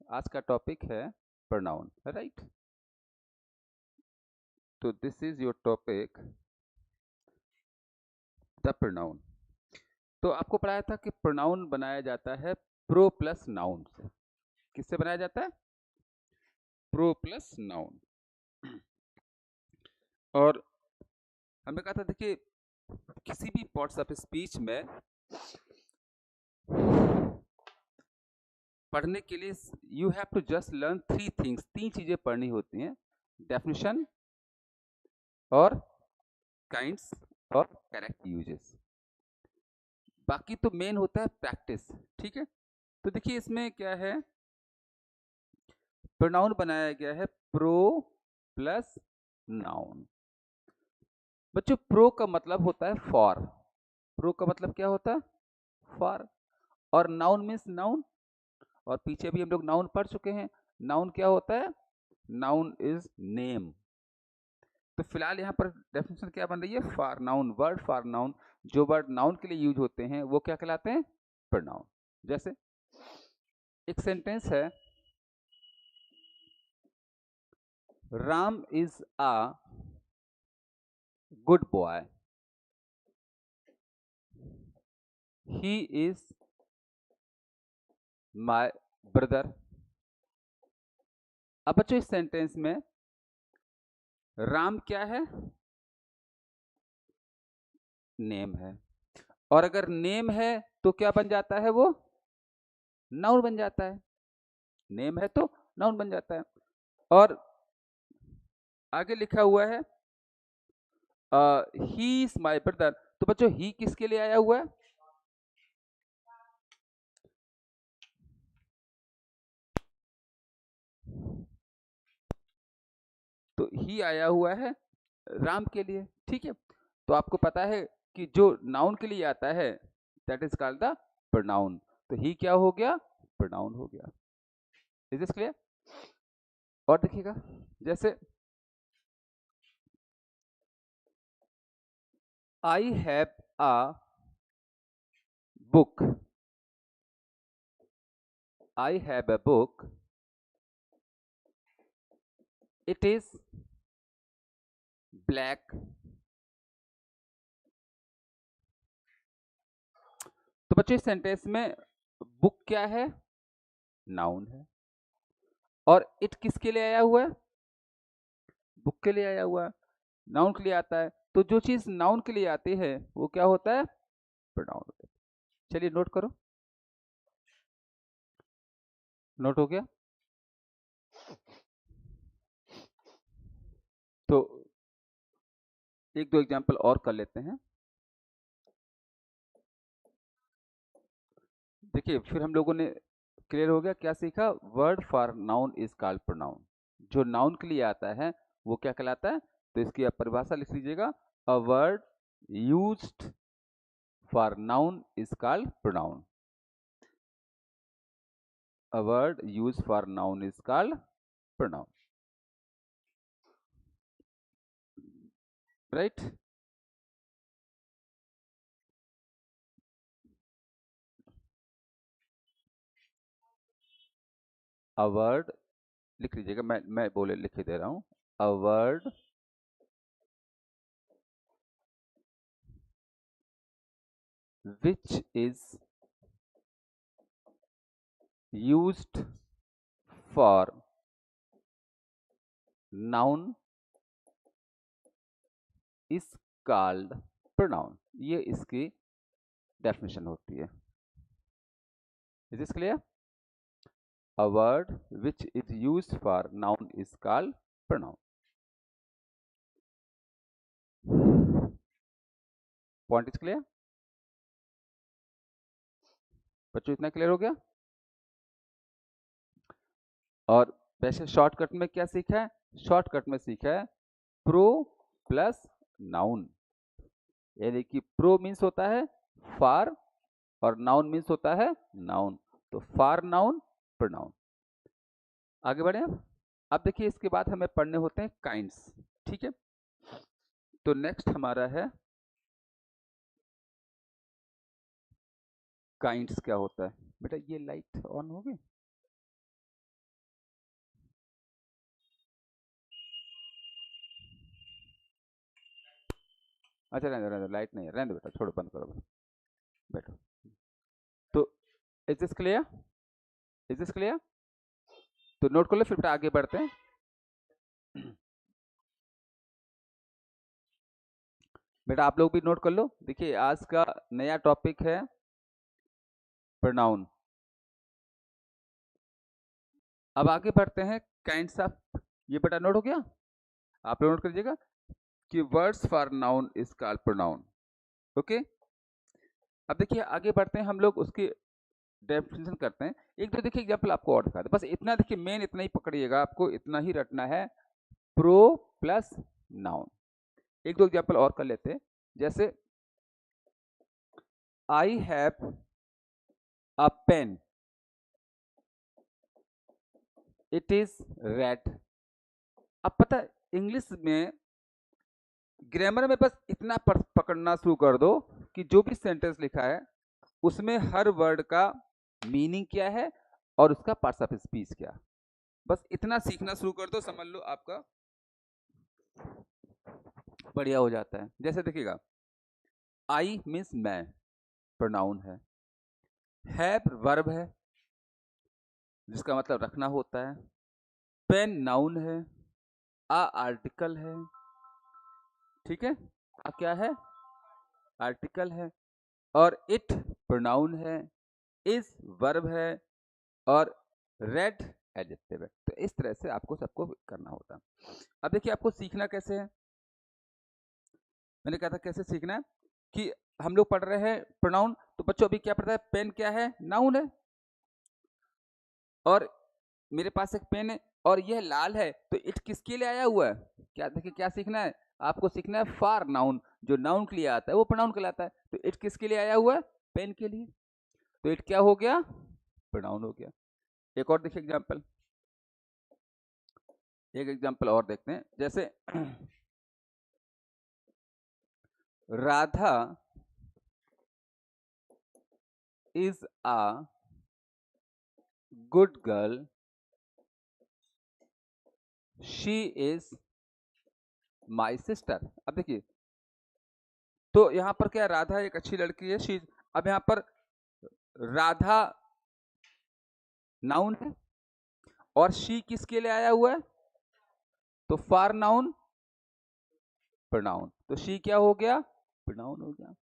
आज का टॉपिक है प्रोनाउन, राइट। तो this is your topic, the pronoun. तो आपको पढ़ाया था कि प्रोनाउन बनाया जाता है प्रो प्लस नाउन से। किससे बनाया जाता है? Pro plus noun. और हमने कहा था, देखिए, किसी भी पार्ट्स ऑफ स्पीच में पढ़ने के लिए you have to just learn three things. तीन चीजें पढ़नी होती हैं: डेफिनेशन और काइंड्स और करेक्ट यूजेस। बाकी तो मेन होता है प्रैक्टिस, ठीक है। तो देखिए इसमें क्या है, प्रोनाउन बनाया गया है प्रो प्लस नाउन। बच्चों, प्रो का मतलब होता है फॉर। प्रो का मतलब क्या होता है? फॉर। और नाउन मीन्स नाउन, और पीछे भी हम लोग नाउन पढ़ चुके हैं। नाउन क्या होता है? Noun is name. तो फिलहाल यहाँ पर डेफिनेशन क्या बन रही है? For noun, word for noun. जो वर्ड नाउन के लिए यूज होते हैं वो क्या कहलाते हैं? प्रोनाउन। जैसे एक सेंटेंस है, Ram is a good boy, he is my brother। अब बच्चों इस सेंटेंस में राम क्या है? नेम है। और अगर नेम है तो क्या बन जाता है? वो नाउन बन जाता है। नेम है तो नाउन बन जाता है। और आगे लिखा हुआ है ही इज माई ब्रदर। तो बच्चों ही किसके लिए आया हुआ है? तो ही आया हुआ है राम के लिए, ठीक है। तो आपको पता है कि जो नाउन के लिए आता है that is called the pronoun. तो ही क्या हो गया? प्रोनाउन हो गया। Is this clear? और देखिएगा, जैसे I have a book, I have a book, it is black. तो बच्चों इस सेंटेंस में बुक क्या है? नाउन है। और इट किसके लिए आया हुआ है? बुक के लिए आया हुआ है। नाउन के लिए आता है, तो जो चीज नाउन के लिए आती है वो क्या होता है? प्रोनाउन होता है। चलिए नोट करो। नोट हो गया? तो एक दो एग्जांपल और कर लेते हैं। देखिए फिर हम लोगों ने क्लियर हो गया, क्या सीखा? Word for noun is called pronoun. जो नाउन के लिए आता है वो क्या कहलाता है? तो इसकी आप परिभाषा लिख लीजिएगा, a word used for noun is called pronoun. A word used for noun is called pronoun, right. A word लिख लीजिएगा, मैं बोले लिख दे रहा हूं। A word which is used for noun is called pronoun। ये इसकी डेफिनेशन होती है। Is this clear? A word which is used for noun is called pronoun। Point is clear? बच्चों इतना क्लियर हो गया? और वैसे शॉर्टकट में क्या सीखा है? शॉर्टकट में सीखा है प्रो प्लस नाउन। यानी कि प्रो मीन्स होता है फॉर, और नाउन मीन्स होता है नाउन। तो फॉर नाउन, प्रोनाउन। आगे बढ़े अब देखिए इसके बाद हमें पढ़ने होते हैं काइंड्स, ठीक है। तो नेक्स्ट हमारा है काइंड्स। क्या होता है बेटा? ये लाइट ऑन हो गई? अच्छा रहने दो, लाइट नहीं है, रहने दो बेटा, छोड़ो, बंद करो, बैठो। तो is this clear? Is this clear? तो नोट कर लो, फिर बेटा आगे बढ़ते हैं। बेटा आप लोग भी नोट कर लो। देखिए आज का नया टॉपिक है प्रोनाउन। अब आगे बढ़ते हैं काइंड्स ऑफ। ये बेटा नोट हो गया? आप लोग नोट कर लीजिएगा कि words for noun is called pronoun. Okay, अब देखिए आगे बढ़ते हैं, हम लोग उसकी डेफिनेशन करते हैं। एक तो देखिए एग्जाम्पल आपको और दिखा दे, बस इतना देखिए, मेन इतना ही पकड़िएगा, आपको इतना ही रटना है, प्रो प्लस नाउन। एक दो एग्जाम्पल और कर लेते हैं, जैसे I have a pen, it is red. अब पता है इंग्लिश में ग्रामर में बस इतना पकड़ना शुरू कर दो कि जो भी सेंटेंस लिखा है उसमें हर वर्ड का मीनिंग क्या है और उसका पार्ट्स ऑफ स्पीच क्या। बस इतना सीखना शुरू कर दो, समझ लो आपका बढ़िया हो जाता है। जैसे देखिएगा, आई मीन्स मैं, प्रोनाउन है वर्ब है जिसका मतलब रखना होता है, पेन नाउन है, आ आर्टिकल है, ठीक है, आ क्या है, आर्टिकल है, और इट प्रोनाउन है, इज वर्ब है, और रेड एडजेक्टिव है। तो इस तरह से आपको सबको करना होता है। अब देखिए आपको सीखना कैसे है, मैंने कहा था कैसे सीखना है कि हम लोग पढ़ रहे हैं प्रोनाउन, तो बच्चों अभी क्या पढ़ता है, पेन क्या है, नाउन है, और मेरे पास एक पेन है और यह लाल है, तो इट किसके लिए आया हुआ है, क्या देखिए क्या सीखना है आपको, सीखना है फॉर नाउन, जो नाउन के लिए आता है वो प्रोनाउन कहलाता है। तो इट किसके लिए आया हुआ है, पेन के लिए, तो इट क्या हो गया, प्रोनाउन हो गया। एक और देखिए एग्जाम्पल, एक एग्जाम्पल और देखते हैं, जैसे Radha is a good girl, she is my sister. अब देखिए, तो यहाँ पर क्या, राधा एक अच्छी लड़की है, शी, अब यहाँ पर राधा नाउन है और शी किसके लिए आया हुआ है, तो फॉर नाउन प्रोनाउन, तो शी क्या हो गया, प्रोनाउन हो गया।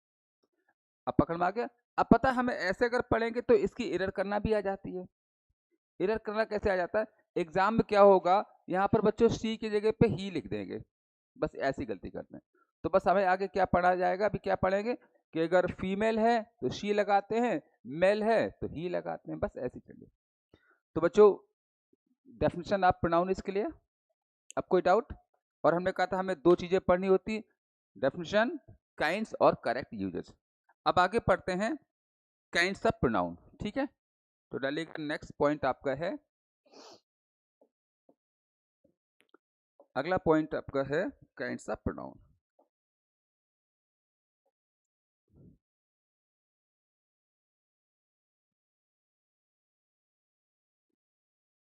अब पकड़ में आ गया। अब पता है हमें ऐसे अगर पढ़ेंगे तो इसकी एरर करना भी आ जाती है। एरर करना कैसे आ जाता है, एग्जाम में क्या होगा, यहाँ पर बच्चों सी की जगह पे ही लिख देंगे, बस ऐसी गलती करते हैं। तो बस हमें आगे क्या पढ़ा जाएगा, अभी क्या पढ़ेंगे कि अगर फीमेल है तो शी लगाते हैं, मेल है तो ही लगाते हैं, बस ऐसी चलिए। तो बच्चों डेफिनेशन ऑफ प्रोनाउन इसके लिए, अब कोई डाउट? और हमने कहा था हमें दो चीजें पढ़नी होती, डेफिनेशन, काइंड्स और करेक्ट यूजेस। अब आगे पढ़ते हैं काइंड्स ऑफ प्रोनाउन, ठीक है। तो डालिएगा, नेक्स्ट पॉइंट आपका है, अगला पॉइंट आपका है काइंड्स ऑफ प्रोनाउन।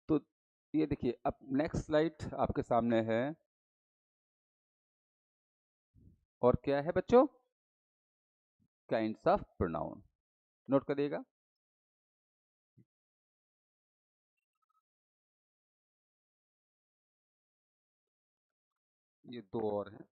तो ये देखिए, अब नेक्स्ट स्लाइड आपके सामने है, और क्या है बच्चों, काइंड्स ऑफ प्रोनाउन, नोट करिएगा। ये दो और हैं,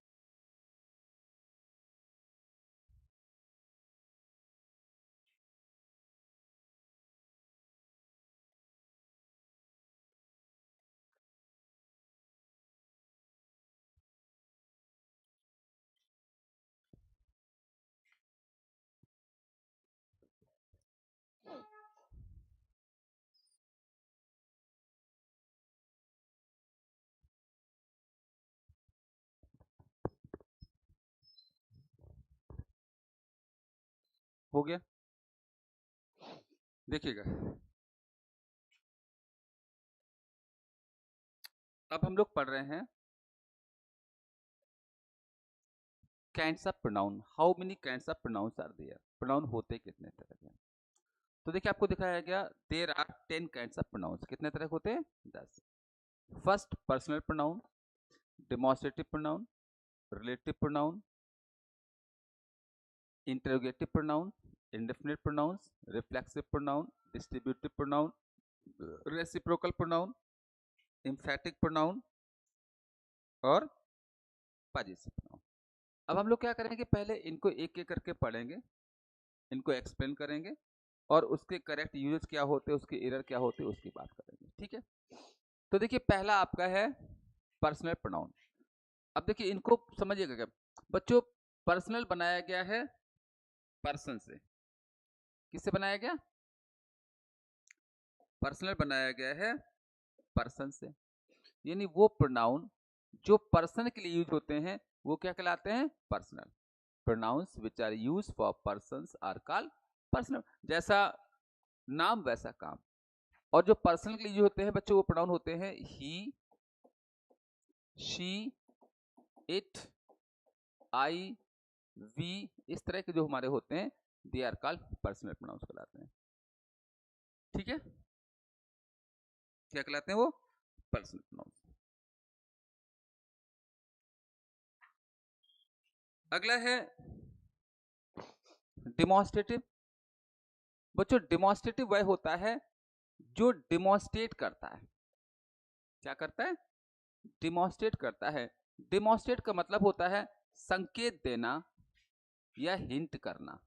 हो गया, देखिएगा। अब हम लोग पढ़ रहे हैं kinds of pronoun, how many kinds of pronouns are there, pronoun होते कितने तरह के हैं। तो देखिए आपको दिखाया गया there are 10 kinds of pronouns, कितने तरह के होते हैं, 10। First personal pronoun, demonstrative pronoun, relative pronoun, interrogative pronoun, indefinite pronouns, reflexive pronoun, distributive pronoun, reciprocal pronoun, emphatic pronoun और पजेसिव प्रोनाउन। अब हम लोग क्या करेंगे, पहले इनको एक एक करके पढ़ेंगे, इनको एक्सप्लेन करेंगे और उसके करेक्ट यूजेस क्या होते हैं, उसके एरर क्या होते हैं, उसकी बात करेंगे। ठीक है, तो देखिए पहला आपका है पर्सनल प्रोनाउन। अब देखिए इनको समझिएगा क्या बच्चों, पर्सनल बनाया गया है पर्सन से। किससे बनाया गया? पर्सनल बनाया गया है पर्सन से, यानी वो प्रोनाउन जो पर्सन के लिए यूज होते हैं वो क्या कहलाते हैं? Personal. Pronouns which are use for persons are called personal. जैसा नाम वैसा काम। और जो पर्सन के लिए यूज होते हैं बच्चों वो प्रोनाउन होते हैं he, she, it, I, we, इस तरह के जो हमारे होते हैं they are called personal pronouns कहलाते हैं। ठीक है, क्या कहलाते हैं वो? Personal pronouns. अगला है डिमॉन्स्ट्रेटिव। बच्चों डिमॉन्स्ट्रेटिव वह होता है जो डिमॉन्स्ट्रेट करता है। क्या करता है? डिमॉन्स्ट्रेट करता है। डिमॉन्स्ट्रेट का मतलब होता है संकेत देना या हिंट करना।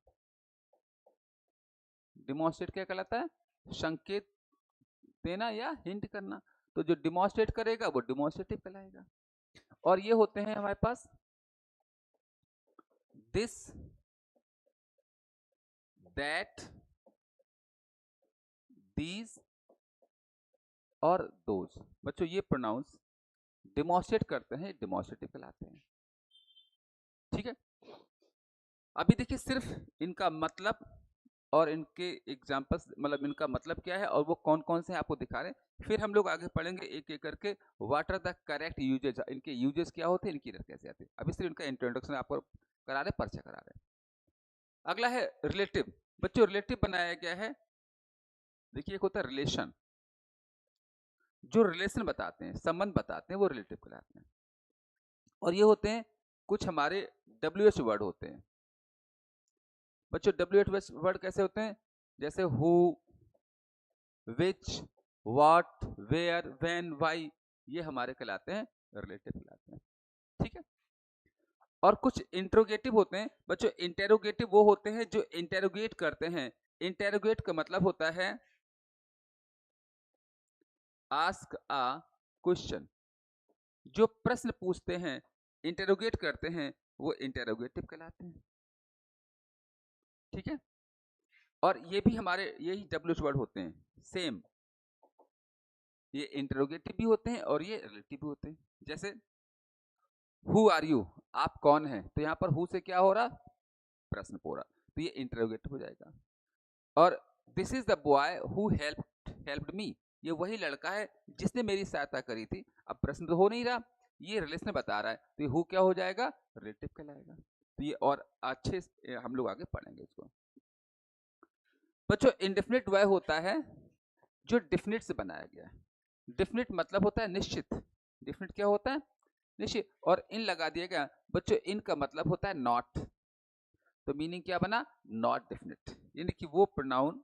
डिमॉन्स्ट्रेट क्या कहलाता है? संकेत देना या हिंट करना। तो जो डिमॉन्स्ट्रेट करेगा वो डिमॉन्स्ट्रेटिव कहलाएगा। और ये होते हैं हमारे पास दिस, दैट, दीज और दोज। बच्चों ये प्रोनाउंस डिमॉन्स्ट्रेट करते हैं, डिमॉन्स्ट्रेटिव कहलाते हैं। ठीक है, अभी देखिए सिर्फ इनका मतलब और इनके एग्जाम्पल्स, मतलब इनका मतलब क्या है और वो कौन कौन से हैं आपको दिखा रहे हैं। फिर हम लोग आगे पढ़ेंगे एक एक करके what are the correct usages, इनके यूजेस क्या होते हैं, इनकी एरर कैसे आती है। अभी सिर्फ इनका इंट्रोडक्शन आपको करा रहे, परिचय करा रहे। अगला है रिलेटिव। बच्चों रिलेटिव बनाया गया है, देखिए एक होता है रिलेशन, जो रिलेशन बताते हैं, संबंध बताते हैं, वो रिलेटिव कहलाते हैं। और ये होते हैं कुछ हमारे WH वर्ड होते हैं। बच्चों WH वर्ड कैसे होते हैं? जैसे who, which, what, where, when, why, ये हमारे कहलाते हैं रिलेटिव कहलाते हैं। ठीक है, और कुछ इंट्रोगेटिव होते हैं। बच्चों इंटेरोगेटिव वो होते हैं जो इंटेरोगेट करते हैं। इंटेरोगेट का मतलब होता है आस्क अ क्वेश्चन, जो प्रश्न पूछते हैं, इंटेरोगेट करते हैं, वो इंटेरोगेटिव कहलाते हैं। ठीक है, और ये भी हमारे यही WH वर्ड होते हैं सेम, ये इंटेरोगेटिव भी होते हैं और ये रिलेटिव भी होते हैं। जैसे हु आर यू, आप कौन हैं, तो यहाँ पर हु से क्या हो रहा? प्रश्न हो रहा, तो ये इंटेरोगेटिव हो जाएगा। और this is the boy who helped me, ये वही लड़का है जिसने मेरी सहायता करी थी। अब प्रश्न तो हो नहीं रहा, ये रिलेशन बता रहा है, तो ये हु क्या हो जाएगा? रिलेटिव कहलाएगा। तो ये और अच्छे से हम लोग आगे पढ़ेंगे इसको। बच्चों इंडेफिनिट वह होता है जो डिफिनिट से बनाया गया है। डिफिनिट मतलब होता है निश्चित। डिफिनिट क्या होता है? निश्चित। और इन लगा दिया गया। बच्चों इन का मतलब होता है नॉट, तो मीनिंग क्या बना? नॉट डेफिनेट, यानी कि वो प्रोनाउन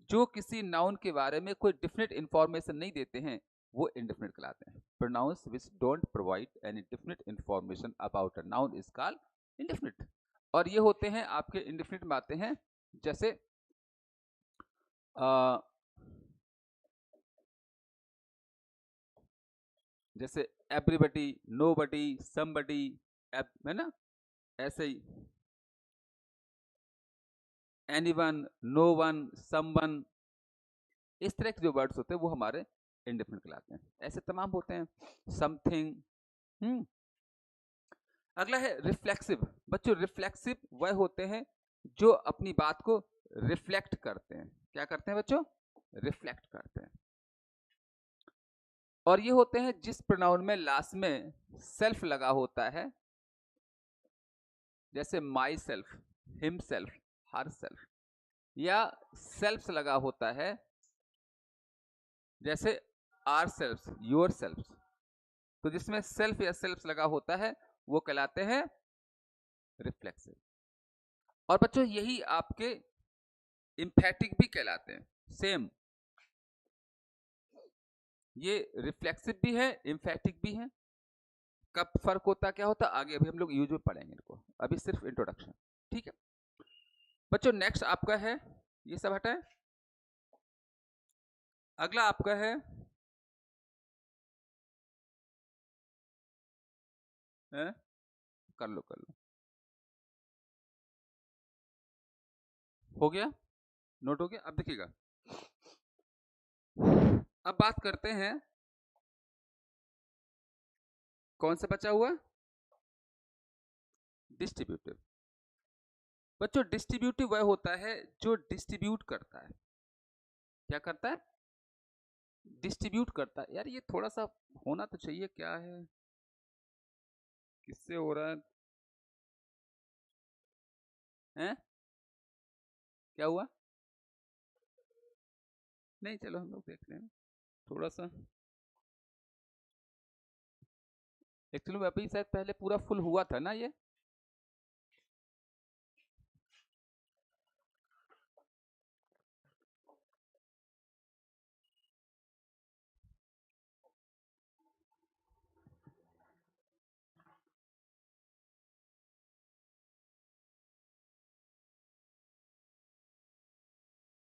जो किसी नाउन के बारे में कोई डेफिनेट इंफॉर्मेशन नहीं देते हैं वो इंडेफिनेट कहलाते हैं। Pronouns which don't provide any definite information about a noun is called indefinite. और ये होते हैं आपके इंडेफिनेट में आते हैं जैसे जैसे एवरीबडी, नोबडी, समबडी, है ना, ऐसे ही एनीवन, नो वन, समवन, इस तरह के जो वर्ड्स होते हैं वो हमारे इंडेफिनिट कहलाते हैं। ऐसे तमाम होते हैं, समथिंग। अगला है रिफ्लेक्सिव। बच्चों रिफ्लेक्सिव वह होते हैं जो अपनी बात को रिफ्लेक्ट करते हैं। क्या करते हैं बच्चों? रिफ्लेक्ट करते हैं। और ये होते हैं जिस प्रोनाउन में लास्ट में सेल्फ लगा होता है, जैसे my self, himself, herself, या सेल्फ लगा होता है जैसे आर सेल्फ, योर सेल्फ। तो जिसमें सेल्फ या सेल्फ लगा होता है वो कहलाते हैं रिफ्लेक्सिव। और बच्चों यही आपके इम्फेटिक भी कहलाते हैं, सेम। ये रिफ्लेक्सिव भी है, इम्फेटिक भी है। कब फर्क होता, क्या होता, आगे अभी हम लोग यूज में पढ़ेंगे इनको, अभी सिर्फ इंट्रोडक्शन। ठीक है बच्चों, नेक्स्ट आपका है, ये सब हटाए, अगला आपका है कर लो हो गया, नोट हो गया। अब देखिएगा, अब बात करते हैं कौन सा बचा हुआ, डिस्ट्रीब्यूटिव। बच्चों डिस्ट्रीब्यूटिव वह होता है जो डिस्ट्रीब्यूट करता है। क्या करता है, डिस्ट्रीब्यूट करता है। यार ये थोड़ा सा होना तो चाहिए, क्या है, किससे हो रहा है? क्या हुआ, नहीं चलो हम लोग देख रहे हैं थोड़ा सा। एक्चुअली में अभी शायद पहले पूरा फुल हुआ था ना ये,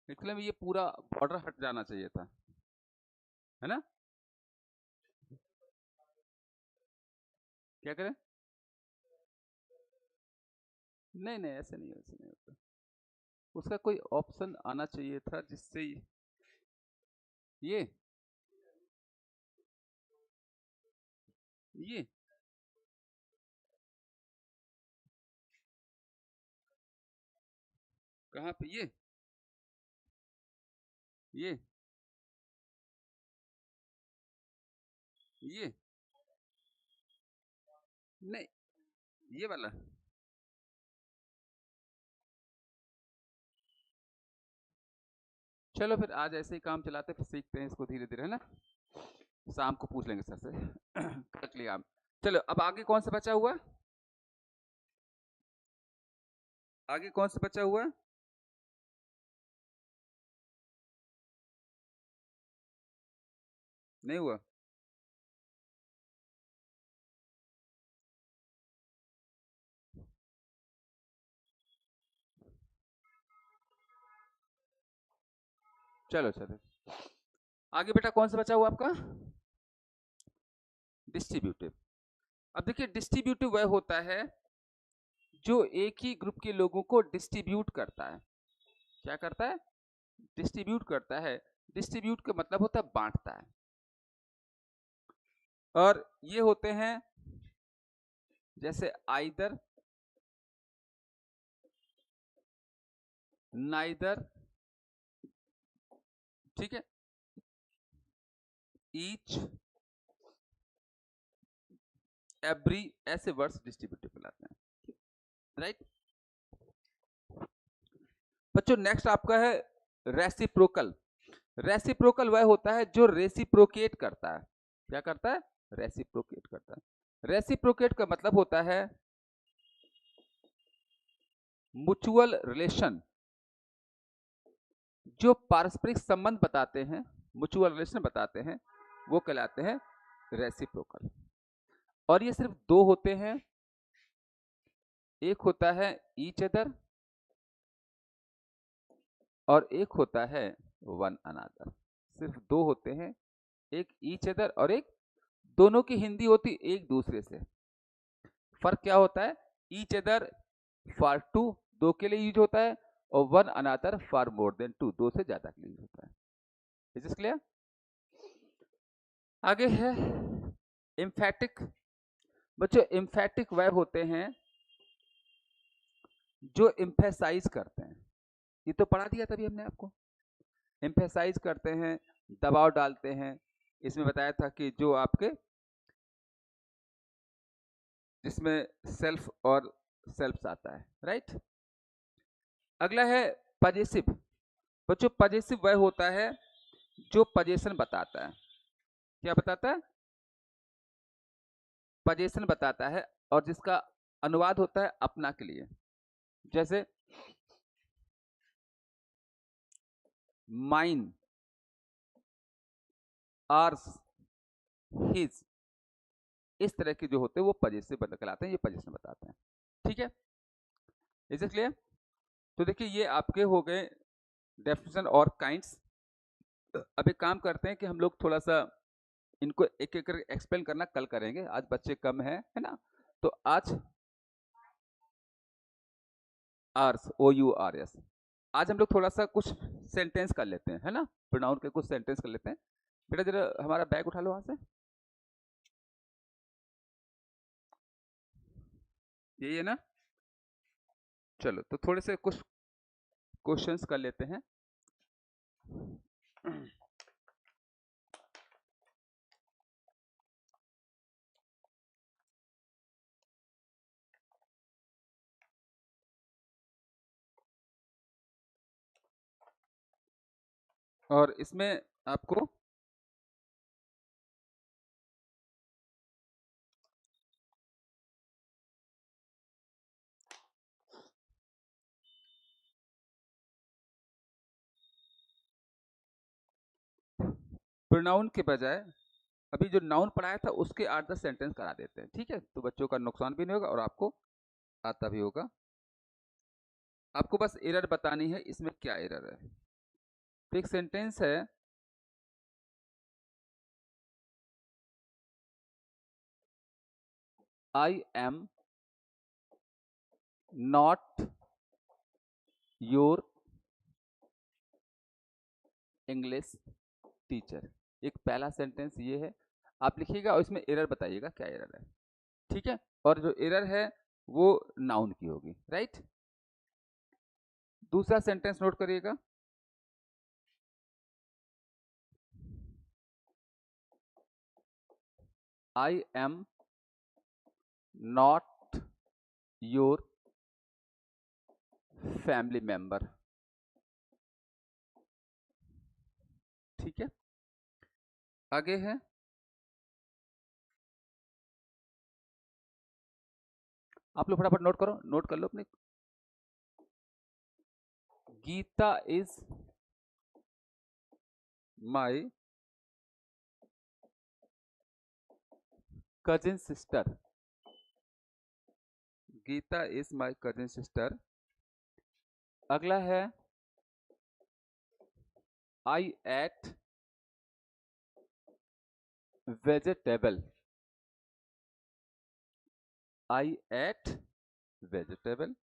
एक्चुअली में ये पूरा बॉर्डर हट जाना चाहिए था, है ना? क्या करें, नहीं नहीं ऐसे नहीं, ऐसे नहीं होता, उसका कोई ऑप्शन आना चाहिए था जिससे ये ये कहाँ पे, ये ये नहीं, ये वाला, चलो फिर आज ऐसे ही काम चलाते, फिर सीखते हैं इसको धीरे धीरे, है ना? शाम को पूछ लेंगे सर से कर लिया आप। चलो अब आगे कौन सा बचा हुआ, आगे कौन सा बचा हुआ, नहीं हुआ? चलो चलो, आगे बेटा कौन सा बचा हुआ आपका, डिस्ट्रीब्यूटिव। अब देखिए डिस्ट्रीब्यूटिव वह होता है जो एक ही ग्रुप के लोगों को डिस्ट्रीब्यूट करता है। क्या करता है, डिस्ट्रीब्यूट करता है। डिस्ट्रीब्यूट का मतलब होता है बांटता है। और ये होते हैं जैसे आइदर, नाइदर, ठीक है, ईच, एवरी, ऐसे वर्ड्स डिस्ट्रीब्यूटिव कहलाते हैं, राइट? बच्चों नेक्स्ट आपका है रेसिप्रोकल। रेसिप्रोकल वह होता है जो रेसिप्रोकेट करता है। क्या करता है, रेसिप्रोकेट करता है। रेसिप्रोकेट का मतलब होता है म्यूचुअल रिलेशन, जो पारस्परिक संबंध बताते हैं, म्यूचुअल रिलेशन बताते हैं, वो कहलाते हैं रेसिप्रोकल। और ये सिर्फ दो होते हैं, एक होता है ईच अदर और एक होता है वन अनदर। सिर्फ दो होते हैं, एक ईच अदर और एक, दोनों की हिंदी होती एक दूसरे से। फर्क क्या होता है, ईच अदर फॉर टू, दो के लिए यूज होता है, और one another for more than two, दो से ज्यादा के लिए यूज होता है। Is this clear? आगे है एम्फेटिक। बच्चों एम्फेटिक वह होते हैं जो एम्फेसाइज करते हैं। ये तो पढ़ा दिया तभी हमने आपको, एम्फेसाइज करते हैं, दबाव डालते हैं। इसमें बताया था कि जो आपके, जिसमें सेल्फ और सेल्फ्स आता है, राइट? अगला है पजेसिव। बच्चों पजेसिव वह होता है जो पजेशन बताता है। क्या बताता है, पजेशन बताता है, और जिसका अनुवाद होता है अपना के लिए। जैसे माइन, आर्स, हिज, इस तरह के जो होते हैं वो पजेसिव कहलाते हैं, ये पजेशन बताते हैं। ठीक है, इज इट क्लियर? तो देखिए ये आपके हो गए डेफिनेशन और काइंड्स। अब एक काम करते हैं कि हम लोग थोड़ा सा इनको एक एक करके एक्सप्लेन करना कल करेंगे, आज बच्चे कम हैं, है ना? तो आज आर्स, OURS, आज हम लोग थोड़ा सा कुछ सेंटेंस कर लेते हैं, है ना? प्रोनाउन के कुछ सेंटेंस कर लेते हैं। बेटा जरा हमारा बैग उठा लो वहां से, यही है ना? चलो तो थोड़े से कुछ क्वेश्चंस कर लेते हैं। और इसमें आपको प्रोनाउन के बजाय अभी जो नाउन पढ़ाया था उसके 8-10 सेंटेंस करा देते हैं, ठीक है? तो बच्चों का नुकसान भी नहीं होगा और आपको आता भी होगा। आपको बस एरर बतानी है, इसमें क्या एरर है। तो एक सेंटेंस है, I am not your English teacher. एक पहला सेंटेंस ये है, आप लिखिएगा और इसमें एरर बताइएगा क्या एरर है, ठीक है? और जो एरर है वो नाउन की होगी, राइट? दूसरा सेंटेंस नोट करिएगा, I am not your family member, ठीक है? आगे है, आप लोग फटाफट नोट करो, नोट कर लो अपने। Geeta is my cousin sister, Geeta is my cousin sister. अगला है, I ate vegetable, I ate vegetable.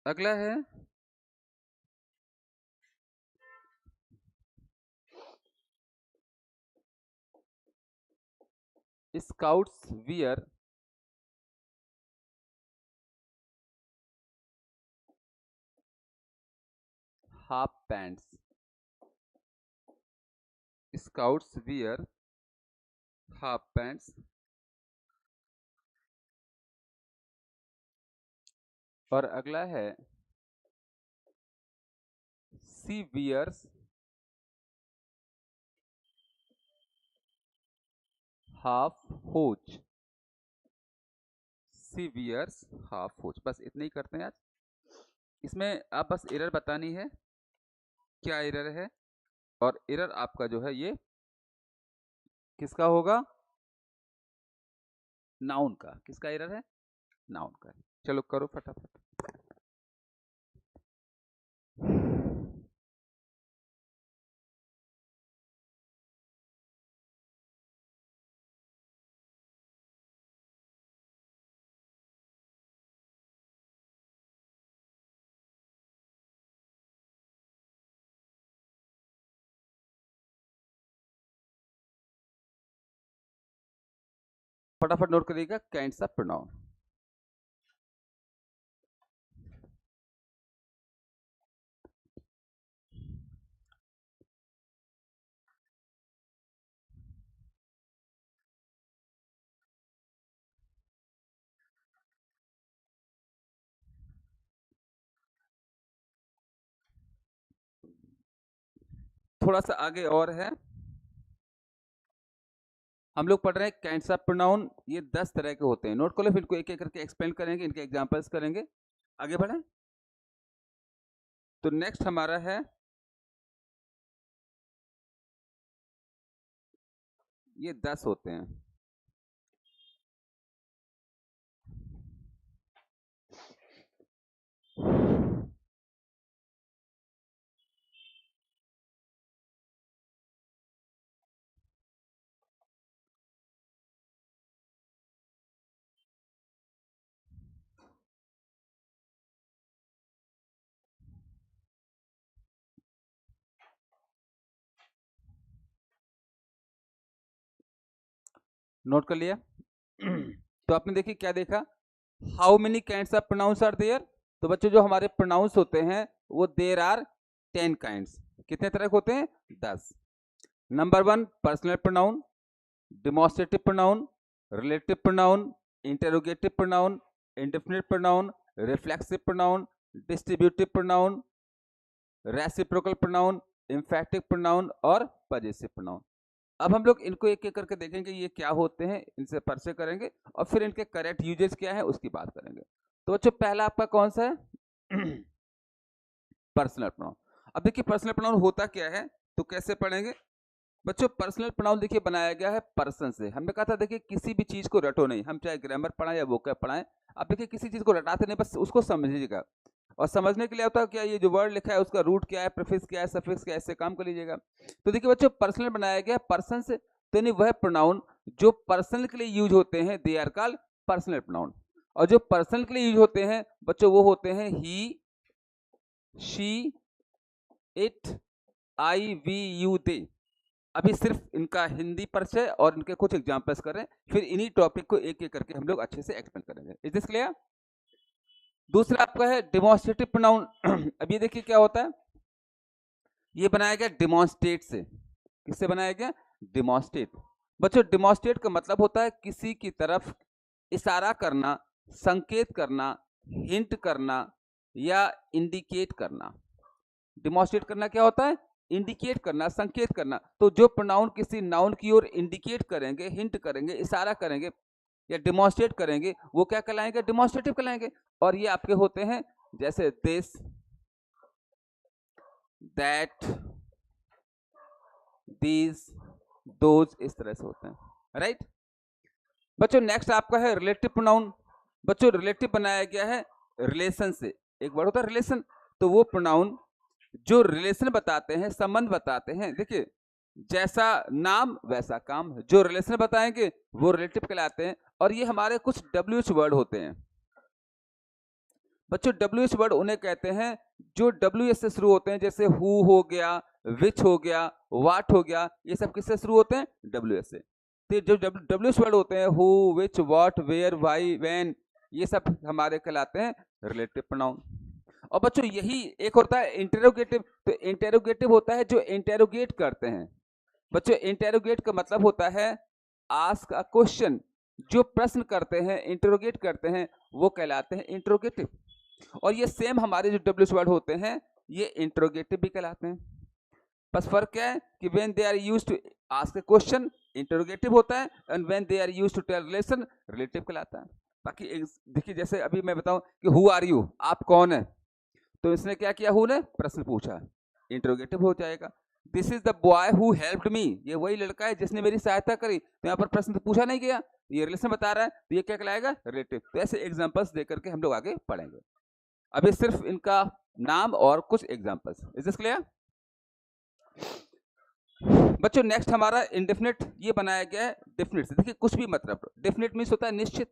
अगला है, scouts wear half pants, scouts wear half pants. और अगला है, she wears half hose, she wears half hose. बस इतने ही करते हैं आज। इसमें आप बस एरर बतानी है, क्या एरर है, और एरर आपका जो है ये किसका होगा? नाउन का। किसका एरर है? नाउन का। चलो करो फटाफट। फटाफट नोट करिएगा, काइंड्स ऑफ प्रोनाउन। थोड़ा सा आगे और है, हम लोग पढ़ रहे हैं काइंड्स ऑफ प्रोनाउन। ये 10 तरह के होते हैं, नोट कर लो, फिर इनको एक एक करके एक्सप्लेन करेंगे, इनके एग्जांपल्स करेंगे। आगे बढ़े। तो नेक्स्ट हमारा है ये 10 होते हैं। नोट कर लिया? तो आपने देखिए क्या देखा, how many kinds of pronouns are there. तो बच्चों जो हमारे प्रोनाउंस होते हैं वो देयर आर 10 काइंड्स। कितने तरह के होते हैं? 10। Number 1 personal pronoun, demonstrative pronoun, relative pronoun, interrogative pronoun, indefinite pronoun, reflexive pronoun, distributive pronoun, reciprocal pronoun, emphatic pronoun और पजेसिव प्रोनाउन। अब हम लोग इनको एक एक करके देखेंगे ये क्या होते हैं, इनसे परिचय करेंगे और फिर इनके करेक्ट यूजेस क्या है उसकी बात करेंगे। तो बच्चों पहला आपका कौन सा है? Personal pronoun. अब देखिए पर्सनल प्रोनाउन होता क्या है, तो कैसे पढ़ेंगे बच्चों? पर्सनल प्रोनाउन देखिए बनाया गया है पर्सन से। हमने कहा था देखिए किसी भी चीज को रटो नहीं, हम चाहे ग्रामर पढ़ाएं या वोकैब पढ़ाएं, आप देखिए किसी चीज को रटाते नहीं, बस उसको समझिएगा। और समझने के लिए होता है क्या, ये जो वर्ड लिखा है उसका रूट क्या है, प्रीफिक्स क्या है, सफिक्स क्या है, ऐसे काम कर लीजिएगा। तो देखिए बच्चों पर्सनल बनाया गया पर्सन से, तो नहीं वह प्रोनाउन जो पर्सनल के लिए यूज होते हैं they are called personal pronoun. और जो पर्सनल के लिए यूज होते हैं बच्चों वो होते हैं he, she, it, I, we, you, they. अभी सिर्फ इनका हिंदी परिचय और इनके कुछ एग्जांपल्स करें, फिर इन्हीं टॉपिक को एक एक करके हम लोग अच्छे से एक्सप्लेन करेंगे। Is this clear? दूसरा आपका है डेमोन्स्ट्रेटिव प्रोनाउन। अब ये देखिए क्या होता है, ये बनाया गया डिमॉन्स्ट्रेट से। किससे बनाया गया? डिमॉन्स्ट्रेट। बच्चों डिमॉन्स्ट्रेट का मतलब होता है किसी की तरफ इशारा करना, संकेत करना, हिंट करना या इंडिकेट करना। डिमॉन्स्ट्रेट करना क्या होता है? इंडिकेट करना, संकेत करना। तो जो प्रोनाउन किसी नाउन की ओर इंडिकेट करेंगे, हिंट करेंगे, इशारा करेंगे या डिमॉन्स्ट्रेट करेंगे, वो क्या कहलाएंगे? डिमॉन्स्ट्रेटिव कहलाएंगे। और ये आपके होते हैं जैसे दिस, दैट, दीज, दोज, इस तरह से होते हैं, राइट? बच्चों नेक्स्ट आपका है रिलेटिव प्रोनाउन। बच्चों रिलेटिव बनाया गया है रिलेशन से। एक वर्ड होता है रिलेशन, तो वो प्रोनाउन जो रिलेशन बताते हैं, संबंध बताते हैं। देखिए जैसा नाम वैसा काम, जो रिलेशन बताएंगे वो रिलेटिव कहलाते हैं। और ये हमारे कुछ WH वर्ड होते हैं। बच्चों WH वर्ड उन्हें कहते हैं जो WH से शुरू होते हैं, जैसे हु हो गया, विच हो गया, वाट हो गया, ये सब किससे शुरू होते हैं? WH से। तो जो WH वर्ड होते हैं, who, which, what, where, why, when, ये सब हमारे कहलाते हैं रिलेटिव प्रोनाउन। और बच्चों यही एक होता है इंटेरोगेटिव। तो इंटेरोगेटिव होता है जो इंटेरोगेट करते हैं। बच्चों इंटेरोगेट का मतलब होता है आस्क अ क्वेश्चन। जो प्रश्न करते हैं, इंटेरोगेट करते हैं, वो कहलाते हैं इंटेरोगेटिव। और ये सेम हमारे जो WH वर्ड होते हैं ये इंटेरोगेटिव भी कहलाते हैं। बस फर्क क्या है कि when they are used to ask a question interrogative होता है, and when they are used to tell relation relative कहलाता है। बाकी देखिए जैसे अभी मैं बताऊं कि हु आर यू, आप कौन है, तो इसने क्या किया, हु ने प्रश्न पूछा, इंटरोगेटिव हो जाएगा। This is the boy who helped me, ये वही लड़का है जिसने मेरी सहायता करी। तो यहाँ पर प्रश्न तो पूछा नहीं गया, ये रिलेशन बता रहा है, तो ये क्या कहलाएगा? रिलेटिव। तो ऐसे एग्जांपल्स देकर के हम लोग आगे पढ़ेंगे। अभी सिर्फ इनका नाम और कुछ एग्जांपल्स। Is this clear? बच्चों नेक्स्ट हमारा इंडेफिनिट, ये बनाया गया है डेफिनिट से। देखिए कुछ भी मतलब, डेफिनिट मीन्स होता है निश्चित,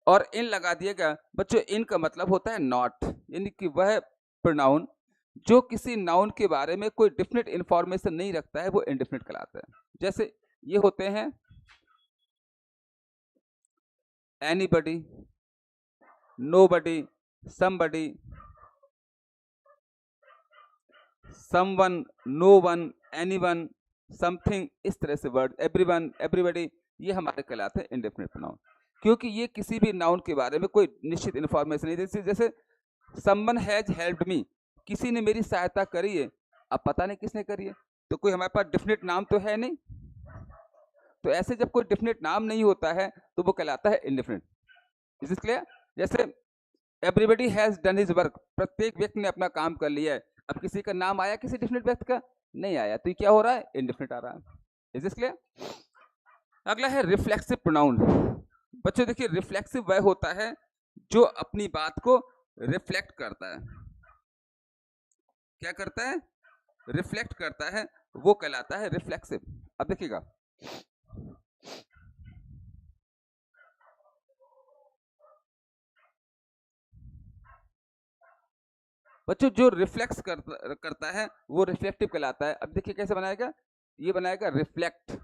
और इन लगा दिएगा। बच्चों इन का मतलब होता है नॉट, यानी कि वह प्रोनाउन जो किसी नाउन के बारे में कोई डेफिनेट इंफॉर्मेशन नहीं रखता है वो इंडेफिनिट कहलाता है। जैसे ये होते हैं anybody, nobody, somebody, someone, no one, anyone, something, इस तरह से वर्ड, एवरीवन, एवरीबडी, ये हमारे कहलाते हैं इंडेफिनिट प्रोनाउन, क्योंकि ये किसी भी नाउन के बारे में कोई निश्चित इंफॉर्मेशन नहीं देती। जैसे समवन हैज हेल्प्ड मी, किसी ने मेरी सहायता करी है, अब पता नहीं किसने करी है, तो कोई हमारे पास डेफिनेट नाम तो है नहीं। तो ऐसे जब कोई डेफिनेट नाम नहीं होता है तो वो कहलाता है इंडेफिनिट। Is this clear? जैसे everybody has done his work, प्रत्येक व्यक्ति ने अपना काम कर लिया है। अब किसी का नाम आया किसी डेफिनेट व्यक्ति का? नहीं आया, तो ये क्या हो रहा है? इंडेफिनिट आ रहा है। Is this clear? अगला है रिफ्लेक्सिव प्रोनाउन। बच्चों देखिए, रिफ्लेक्सिव वह होता है जो अपनी बात को रिफ्लेक्ट करता है। क्या करता है? रिफ्लेक्ट करता है, वो कहलाता है रिफ्लेक्सिव। अब देखिएगा, बच्चों जो रिफ्लेक्स करता है वो रिफ्लेक्टिव कहलाता है। अब देखिए कैसे बनाएगा, ये बनाएगा रिफ्लेक्ट।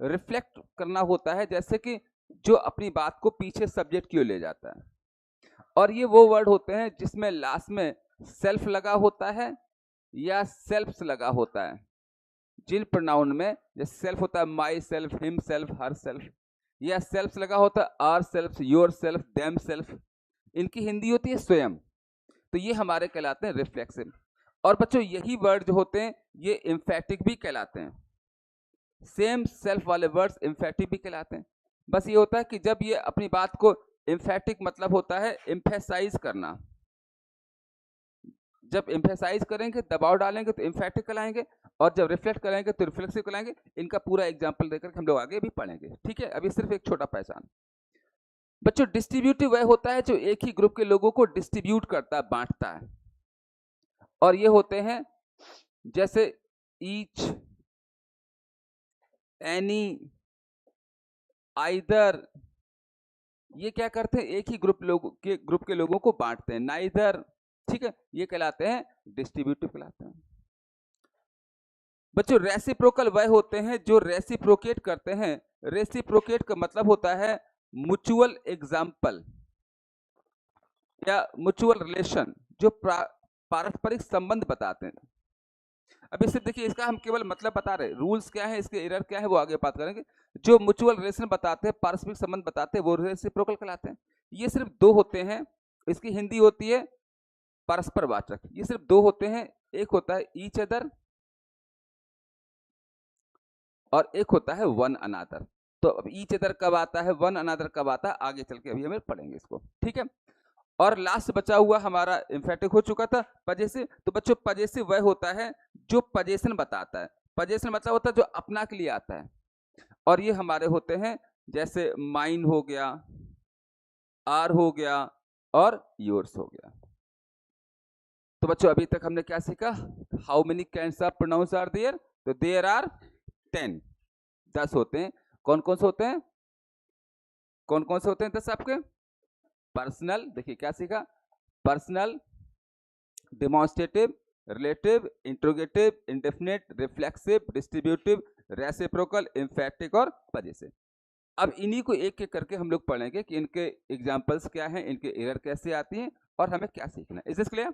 रिफ्लेक्ट करना होता है जैसे कि जो अपनी बात को पीछे सब्जेक्ट की ओर ले जाता है, और ये वो वर्ड होते हैं जिसमें लास्ट में सेल्फ लगा होता है या सेल्फ्स लगा होता है। जिन प्रोनाउन में जैसे सेल्फ होता है myself, himself, herself, या सेल्फ्स लगा होता है ourself, yourself, themself, इनकी हिंदी होती है स्वयं। तो ये हमारे कहलाते हैं रिफ्लेक्सिव। और बच्चों यही वर्ड जो होते हैं ये इम्फेटिक भी कहलाते हैं। सेम सेल्फ वाले वर्ड्स इम्फेटिक भी कहलाते हैं। बस ये होता है कि जब ये अपनी बात को, इम्फेटिक मतलब होता है एम्फेसाइज करना। जब एम्फेसाइज करेंगे, दबाव डालेंगे तो इम्फेटिक कहलाएंगे, और जब रिफ्लेक्ट करेंगे तो रिफ्लेक्सिव कहलाएंगे। इनका पूरा एग्जाम्पल देकर हम लोग आगे भी पढ़ेंगे, ठीक है। अभी सिर्फ एक छोटा पहचान। बच्चों डिस्ट्रीब्यूटिव वह होता है जो एक ही ग्रुप के लोगों को डिस्ट्रीब्यूट करता है, बांटता है। और ये होते हैं जैसे ईच, एनी, आइदर, ये क्या करते हैं, एक ही ग्रुप के लोगों को बांटते हैं। नाइदर, ठीक है, ये कहलाते हैं डिस्ट्रीब्यूटिव कहलाते हैं। बच्चों रेसिप्रोकल वह होते हैं जो रेसिप्रोकेट करते हैं। रेसिप्रोकेट का मतलब होता है म्यूचुअल एग्जाम्पल या म्यूचुअल रिलेशन, जो पारस्परिक संबंध बताते हैं। अभी सिर्फ देखिए, इसका हम केवल मतलब बता रहे, रूल्स क्या है, इसके एरर क्या है वो आगे बात करेंगे। जो म्यूचुअल रिलेशन बताते हैं, पारस्परिक संबंध बताते हैं, वो रेसिप्रोकल कहलाते हैं। ये सिर्फ दो होते हैं, इसकी हिंदी होती है परस्पर वाचक। ये सिर्फ दो होते हैं, एक होता है ईच अदर और एक होता है वन अनादर। तो अब ईच अदर कब आता है, वन अनादर कब आता है, आगे चल के अभी हमें पढ़ेंगे इसको, ठीक है। और लास्ट बचा हुआ हमारा इम्फेटिक हो चुका था पजेसिव। तो बच्चों पजेसिव वह होता है जो पजेशन बताता है। पजेशन मतलब होता है जो अपना के लिए आता है, और ये हमारे होते हैं जैसे माइन हो गया, आर हो गया और योर्स हो गया। तो बच्चों अभी तक हमने क्या सीखा, how many kinds of pronouns are there, तो देयर आर 10, 10 होते हैं। कौन कौन से होते हैं, कौन कौन से होते हैं 10 आपके? पर्सनल, देखिए क्या सीखा, personal, demonstrative, relative, interrogative, indefinite, reflexive, distributive, reciprocal, emphatic और पजेसिव। अब इन्हीं को एक एक करके हम लोग पढ़ेंगे कि इनके एग्जांपल्स क्या हैं, इनके एरर कैसे आती हैं और हमें क्या सीखना है। Is this clear?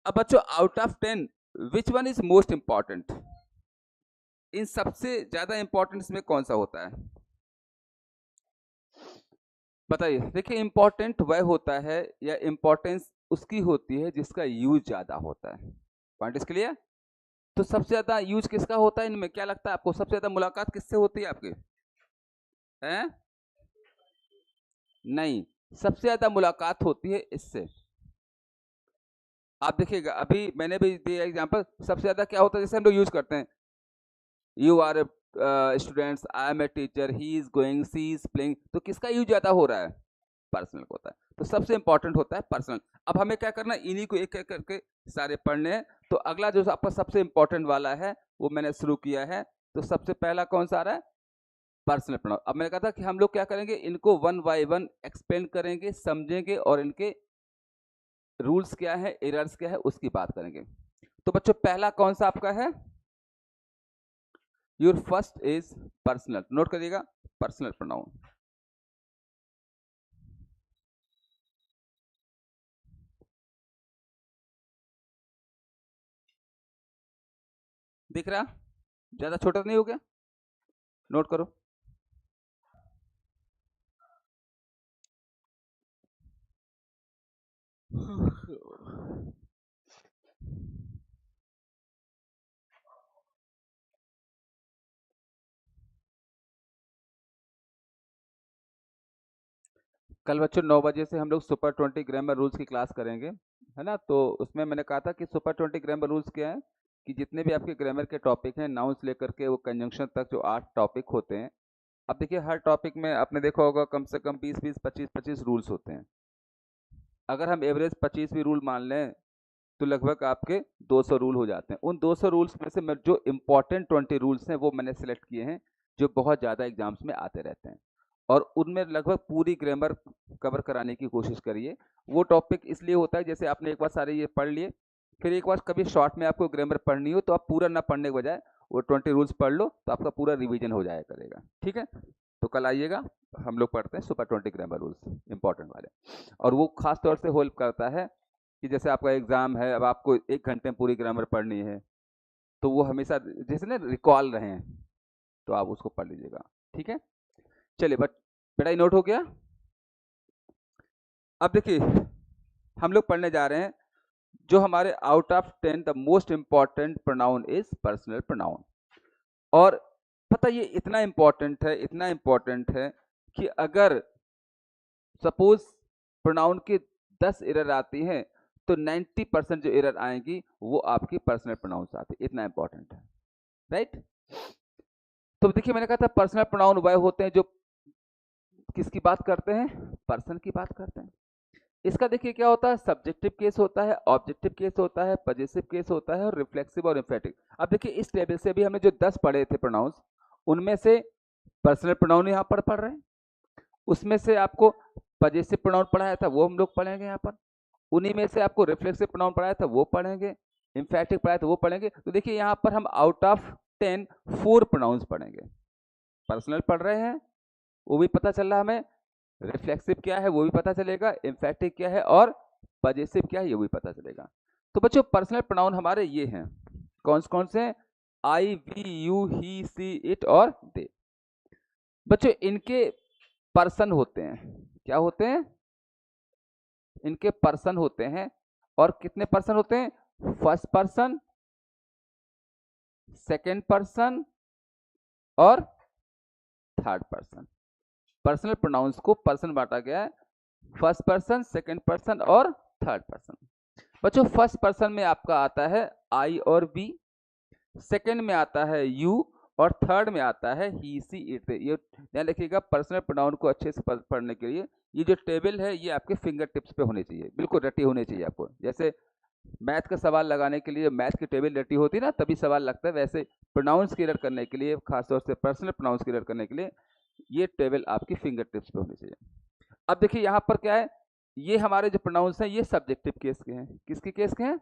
अब बच्चों out of 10 which one is most important, इन सबसे ज्यादा इंपॉर्टेंस में कौन सा होता है, बताइए। देखिए इंपॉर्टेंट वह होता है या इंपॉर्टेंस उसकी होती है जिसका यूज ज्यादा होता है। पॉइंट इसके लिए, तो सबसे ज्यादा यूज किसका होता है इनमें, क्या लगता है आपको सबसे ज्यादा मुलाकात किससे होती है आपकी? हैं? नहीं, सबसे ज्यादा मुलाकात होती है इससे। आप देखिएगा, अभी मैंने भी दिया एग्जांपल, सबसे ज्यादा क्या होता है जैसे हम लोग यूज करते हैं, you are students, I am a teacher, he is going, she is playing, तो किसका यूज ज्यादा हो रहा है? पर्सनल को होता है। तो सबसे इंपॉर्टेंट होता है पर्सनल। अब हमें क्या करना है, इन्हीं को एक एक करके सारे पढ़ने हैं। तो अगला जो आपका सबसे इंपॉर्टेंट वाला है वो मैंने शुरू किया है। तो सबसे पहला कौन सा आ रहा है, पर्सनल प्रोनाउन। अब मैंने कहा था कि हम लोग क्या करेंगे, इनको वन बाय वन एक्सप्लेन करेंगे, समझेंगे और इनके रूल्स क्या है, एरर्स क्या है उसकी बात करेंगे। तो बच्चों पहला कौन सा आपका है, your first is personal, note करिएगा, पर्सनल प्रोनाउन। दिख रहा, ज्यादा छोटा नहीं हो गया, नोट करो। कल बच्चों 9 बजे से हम लोग सुपर 20 ग्रामर रूल्स की क्लास करेंगे, है ना। तो उसमें मैंने कहा था कि सुपर 20 ग्रामर रूल्स क्या है, कि जितने भी आपके ग्रामर के टॉपिक हैं, नाउंस लेकर के वो कंजंक्शन तक जो 8 टॉपिक होते हैं, अब देखिए हर टॉपिक में आपने देखा होगा कम से कम 20-20, 25-25 रूल्स होते हैं। अगर हम एवरेज 25 भी रूल मान लें तो लगभग आपके 200 रूल हो जाते हैं। उन 200 रूल्स में से मैं जो इम्पोर्टेंट 20 रूल्स हैं वो मैंने सेलेक्ट किए हैं, जो बहुत ज़्यादा एग्जाम्स में आते रहते हैं, और उनमें लगभग पूरी ग्रामर कवर कराने की कोशिश करिए। वो टॉपिक इसलिए होता है जैसे आपने एक बार सारे ये पढ़ लिए, फिर एक बार कभी शॉर्ट में आपको ग्रामर पढ़नी हो तो आप पूरा ना पढ़ने के बजाय वो 20 रूल्स पढ़ लो तो आपका पूरा रिवीजन हो जाया करेगा। ठीक है, तो कल आइएगा, हम लोग पढ़ते हैं सुपर 20 ग्रामर रूल्स इंपॉर्टेंट वाले, और वो खास तौर से हेल्प करता है कि जैसे आपका एग्जाम है, अब आपको 1 घंटे में पूरी ग्रामर पढ़नी है, तो वो हमेशा जैसे ना रिकॉल रहे हैं, तो आप उसको पढ़ लीजिएगा। ठीक है, चलिए बेटा ये नोट हो गया। अब देखिए हम लोग पढ़ने जा रहे हैं जो हमारे out of 10 the most important pronoun is personal pronoun. और पता ये इतना इंपॉर्टेंट है कि अगर सपोज प्रोनाउन की 10 एरर आती हैं तो 90% जो एरर आएंगी वो आपकी पर्सनल प्रोनाउंस आती है। इतना इंपॉर्टेंट है, राइट। तो देखिए मैंने कहा था पर्सनल प्रोनाउन वह होते हैं जो किसकी बात करते हैं, पर्सन की बात करते हैं। इसका देखिए क्या होता है, सब्जेक्टिव केस होता है, ऑब्जेक्टिव केस होता है, पजेसिव केस होता है और रिफ्लेक्सिव और एम्फेटिक। अब देखिए इस टेबल से भी हमने जो 10 पढ़े थे प्रोनाउंस, उनमें से पर्सनल प्रोनाउन यहाँ पर पढ़ रहे हैं, उसमें से आपको पजेसिव प्रोनाउन पढ़ाया था वो हम लोग पढ़ेंगे यहाँ पर, उन्हीं में से आपको रिफ्लेक्सिव प्रोनाउन पढ़ाया था वो पढ़ेंगे, एम्फेटिक पढ़ाया था वो पढ़ेंगे। तो देखिए यहाँ पर हम आउट ऑफ 10 4 प्रोनाउंस पढ़ेंगे। पर्सनल पढ़ रहे हैं वो भी पता चल रहा हमें, रिफ्लेक्सिव क्या है वो भी पता चलेगा, एम्फेटिक क्या है और पजेसिव क्या है ये भी पता चलेगा। तो बच्चों पर्सनल प्रोनाउन हमारे ये हैं, कौन से हैं, I, we, you, he, she, it और दे। बच्चों इनके पर्सन होते हैं, क्या होते हैं, इनके पर्सन होते हैं, और कितने पर्सन होते हैं, फर्स्ट पर्सन, सेकेंड पर्सन और थर्ड पर्सन। पर्सनल प्रोनाउंस को पर्सन बांटा गया है, फर्स्ट पर्सन, सेकेंड पर्सन और थर्ड पर्सन। बच्चों फर्स्ट पर्सन में आपका आता है आई और वी, सेकेंड में आता है यू और थर्ड में आता है ही, सी, इट। ये ध्यान रखिएगा पर्सनल प्रोनाउन को अच्छे से पढ़ने के लिए ये जो टेबल है ये आपके फिंगर टिप्स पे होनी चाहिए, बिल्कुल रटी होनी चाहिए आपको। जैसे मैथ का सवाल लगाने के लिए मैथ की टेबल रटी होती है ना तभी सवाल लगता है, वैसे प्रोनाउंस क्लियर करने के लिए, खासतौर से पर्सनल प्रोनाउंस क्लियर करने के लिए ये टेबल आपकी फिंगर टिप्स पे होनी चाहिए। अब देखिए यहाँ पर क्या है, ये हमारे जो प्रोनाउंस हैं ये सब्जेक्टिव केस के हैं, किसके केस के हैं,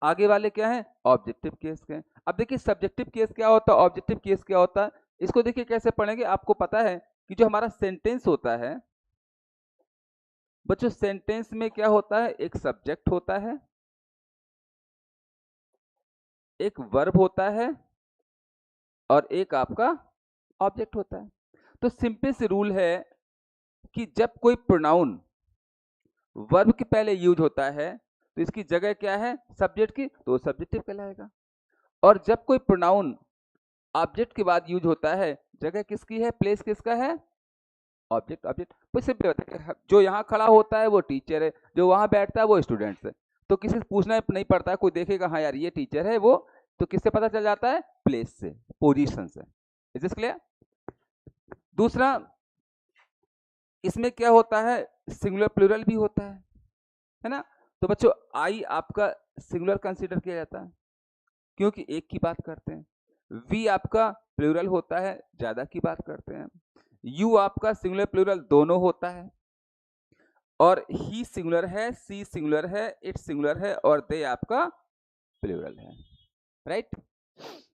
आगे वाले क्या हैं, ऑब्जेक्टिव केस के हैं। अब देखिए सब्जेक्टिव केस क्या होता है, ऑब्जेक्टिव केस क्या होता है, इसको देखिए कैसे पढ़ेंगे। आपको पता है कि जो हमारा सेंटेंस होता है बच्चों, सेंटेंस में क्या होता है, एक सब्जेक्ट होता है, एक वर्ब होता है और एक आपका ऑब्जेक्ट होता है। तो सिंपल सी रूल है कि जब कोई प्रोनाउन वर्ब के पहले यूज होता है तो इसकी जगह क्या है, सब्जेक्ट की, तो सब्जेक्टिव कहलाएगा। और जब कोई प्रोनाउन ऑब्जेक्ट के बाद यूज होता है, जगह किसकी है, प्लेस किसका है, ऑब्जेक्ट। ऑब्जेक्ट तो सिंपल होता है, जो यहाँ खड़ा होता है वो टीचर है, जो वहां बैठता है वो स्टूडेंट्स है। तो किसी से पूछना नहीं पड़ता है, कोई देखेगा हाँ यार ये टीचर है वो, तो किससे पता चल जाता है, प्लेस से, पोजीशन से। Is this clear. दूसरा इसमें क्या होता है, सिंगुलर प्लूरल भी होता है ना। तो बच्चों आई आपका सिंगुलर कंसीडर किया जाता है क्योंकि एक की बात करते हैं, वी आपका प्लूरल होता है, ज्यादा की बात करते हैं, यू आपका सिंगुलर प्लूरल दोनों होता है, और ही सिंगुलर है, सी सिंगुलर है, इट सिंगुलर है और दे आपका प्लूरल है, राइट।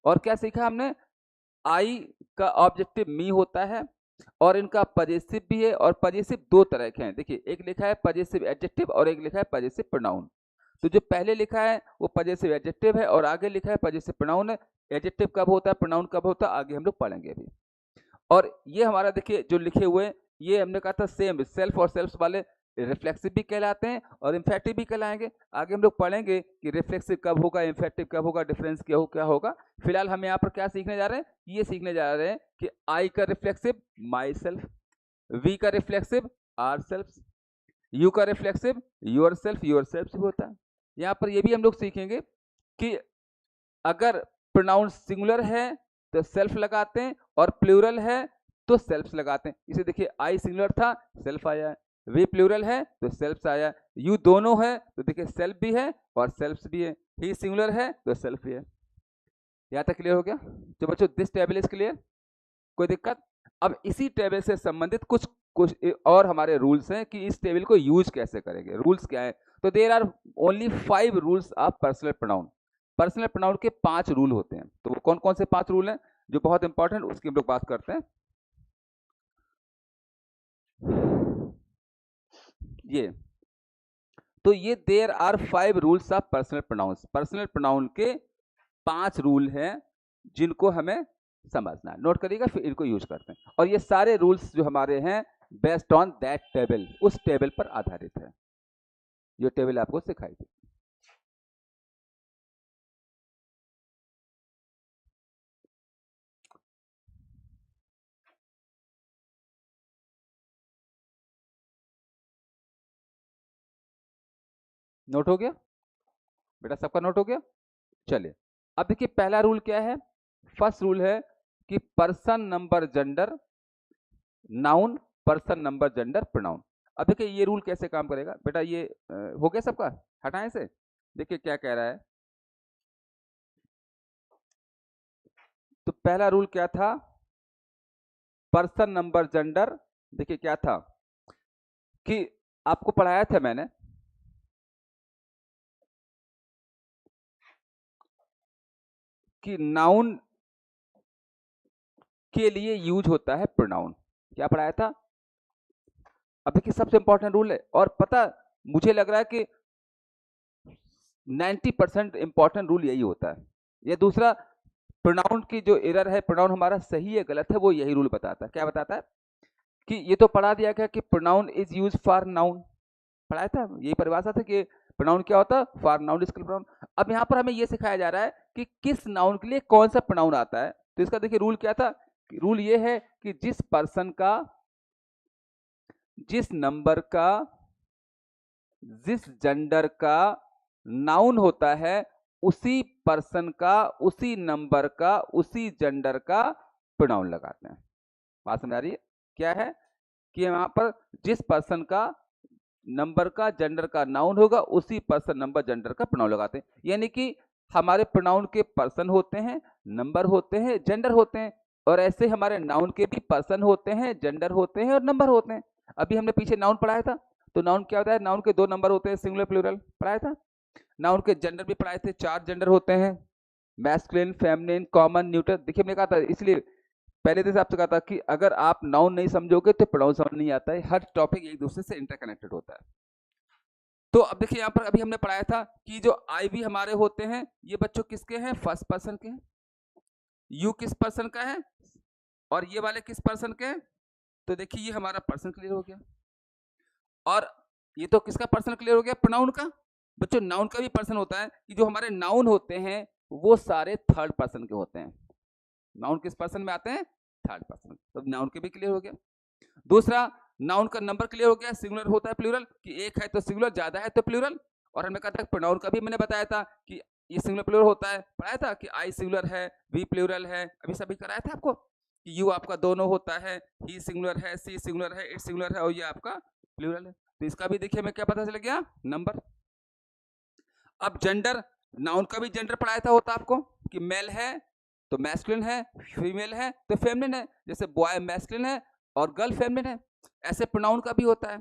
और क्या सीखा हमने, आई का ऑब्जेक्टिव मी होता है और इनका पजेसिव भी है, और पजेसिव दो तरह के हैं। देखिए एक लिखा है पजेसिव एडजेक्टिव और एक लिखा है पजेसिव प्रोनाउन। तो जो पहले लिखा है वो पजेसिव एडजेक्टिव है और आगे लिखा है पजेसिव प्रोनाउन है। एडजेक्टिव कब होता है, प्रोनाउन कब होता है, आगे हम लोग पढ़ेंगे अभी। और ये हमारा देखिए जो लिखे हुए ये हमने कहा था सेम, सेल्फ और सेल्फ वाले रिफ्लेक्सिव भी कहलाते हैं और इम्फेक्टिव भी कहलाएंगे। आगे हम लोग पढ़ेंगे कि रिफ्लेक्सिव कब होगा, इम्फेक्टिव कब होगा, डिफरेंस क्या होगा। फिलहाल हम यहाँ पर क्या सीखने जा रहे हैं, ये सीखने जा रहे हैं कि आई का रिफ्लेक्सिव माई सेल्फ, वी का रिफ्लेक्सिव आर सेल्फ, यू का रिफ्लेक्सिव योर सेल्फ भी होता है। यहाँ पर ये भी हम लोग सीखेंगे कि अगर प्रोनाउन सिंगुलर है तो सेल्फ लगाते हैं, और प्लूरल है तो सेल्फ्स लगाते हैं। इसे देखिए, आई सिंगुलर था, सेल्फ आया है, वी प्लूरल है तो सेल्फ्स आया, यू दोनों है तो देखिए सेल्फ भी है और सेल्फ्स भी है, ही सिंगुलर है तो सेल्फ भी है। यहाँ तक क्लियर हो गया? तो बच्चों दिस टेबल इज क्लियर, कोई दिक्कत? अब इसी टेबल से संबंधित कुछ कुछ और हमारे रूल्स हैं कि इस टेबल को यूज कैसे करेंगे। रूल्स क्या है? तो there are only 5 rules of personal pronoun. Personal pronoun के 5 रूल होते हैं। तो वो कौन कौन से 5 रूल हैं जो बहुत इंपॉर्टेंट, उसकी हम लोग बात करते हैं। ये तो ये there are 5 rules of personal pronouns. Personal pronoun के 5 रूल हैं जिनको हमें समझना है। नोट करिएगा, फिर इनको यूज करते हैं। और ये सारे रूल्स जो हमारे हैं बेस्ड ऑन दैट टेबल, उस टेबल पर आधारित है। ये टेबल आपको सिखाई थी। नोट हो गया बेटा? सबका नोट हो गया? चलिए, अब देखिए पहला रूल क्या है। फर्स्ट रूल है कि person number gender noun, person number gender pronoun. अब देखिए ये रूल कैसे काम करेगा बेटा। ये हो गया सबका? हटाएं से। देखिए क्या कह रहा है। तो पहला रूल क्या था? पर्सन नंबर जेंडर, देखिए क्या था कि आपको पढ़ाया था मैंने कि नाउन के लिए यूज होता है प्रोनाउन। क्या पढ़ाया था? अब देखिए सबसे इंपॉर्टेंट रूल है, और पता मुझे लग रहा है कि 90% इंपॉर्टेंट रूल यही होता है। ये दूसरा प्रोनाउन की जो एरर है, प्रोनाउन हमारा सही है गलत है, वो यही रूल बताता है। क्या बताता है? कि ये तो पढ़ा दिया गया कि pronoun is use for noun, पढ़ाया था, यही परिभाषा था कि प्रोनाउन क्या होता है, फॉर नाउन डिस्क्रिप्टिव प्रोनाउन। अब यहाँ पर हमें ये सिखाया जा रहा है कि किस नाउन के लिए कौन सा प्रोनाउन आता है। तो इसका देखिए रूल क्या था। रूल ये है कि जिस पर्सन का, जिस नंबर का, जिस जेंडर का नाउन होता है, उसी पर्सन का, उसी नंबर का, उसी जेंडर का प्रोनाउन लगाते हैं। बात समझ आ रही है? क्या है कि यहाँ पर जिस पर्सन का नंबर का जेंडर का नाउन होगा, उसी पर्सन नंबर जेंडर का प्रोनाउन लगाते हैं। यानी कि हमारे प्रोनाउन के पर्सन होते हैं, नंबर होते हैं, जेंडर होते हैं, और ऐसे हमारे नाउन के भी पर्सन होते हैं, जेंडर होते हैं और नंबर होते हैं। अभी हमने पीछे नाउन पढ़ाया था, तो नाउन क्या होता है? नाउन के 2 नंबर होते हैं, सिंगुलर प्लूरल, पढ़ाया था। नाउन के जेंडर भी पढ़ाए थे, 4 जेंडर होते हैं, मैस्कुलिन, फेमिनिन, कॉमन, न्यूट्रल। देखिए हमने कहा था, इसलिए पहले दिन से आपसे कहा था कि अगर आप नाउन नहीं समझोगे तो प्रोनाउन समझ नहीं आता है। हर टॉपिक एक दूसरे से इंटरकनेक्टेड होता है। तो अब देखिए यहाँ पर अभी हमने पढ़ाया था कि जो आई भी हमारे होते हैं, ये बच्चों किसके हैं? फर्स्ट पर्सन के हैं। यू किस पर्सन का है? और ये वाले किस पर्सन के हैं? तो देखिए ये हमारा पर्सन क्लियर हो गया। और ये तो किसका पर्सन क्लियर हो गया? प्रोनाउन का। बच्चों नाउन का भी पर्सन होता है कि जो हमारे नाउन होते हैं वो सारे थर्ड पर्सन के होते हैं। नाउन किस पर्सन में आते हैं? Third person. तो नाउन के भी क्लियर हो गया। दूसरा, नाउन का नंबर क्लियर हो गया, सिंगुलर होता है प्लूरल, कि एक है तो सिंगुलर, ज्यादा है तो प्लूरल। और हमने कहा था प्रोनाउन का भी मैंने बताया था कि ये सिंगुलर प्लूरल होता है, पढ़ाया था कि आई सिंगुलर है, वी प्लूरल है, अभी सभी कराया था आपको कि यू आपका दोनों होता है, ही सिंगुलर है, सी सिंगुलर है, इट सिंगुलर है, और ये आपका प्लूरल है। तो इसका भी देखिए हमें क्या पता चल गया? नंबर। अब जेंडर, नाउन का भी जेंडर पढ़ाया था होता आपको कि मेल है तो मैस्कुलिन है, फीमेल है तो फेमिनिन है। जैसे बॉय मैस्कुलिन है और गर्ल फेमिनिन है, ऐसे प्रोनाउन का भी होता है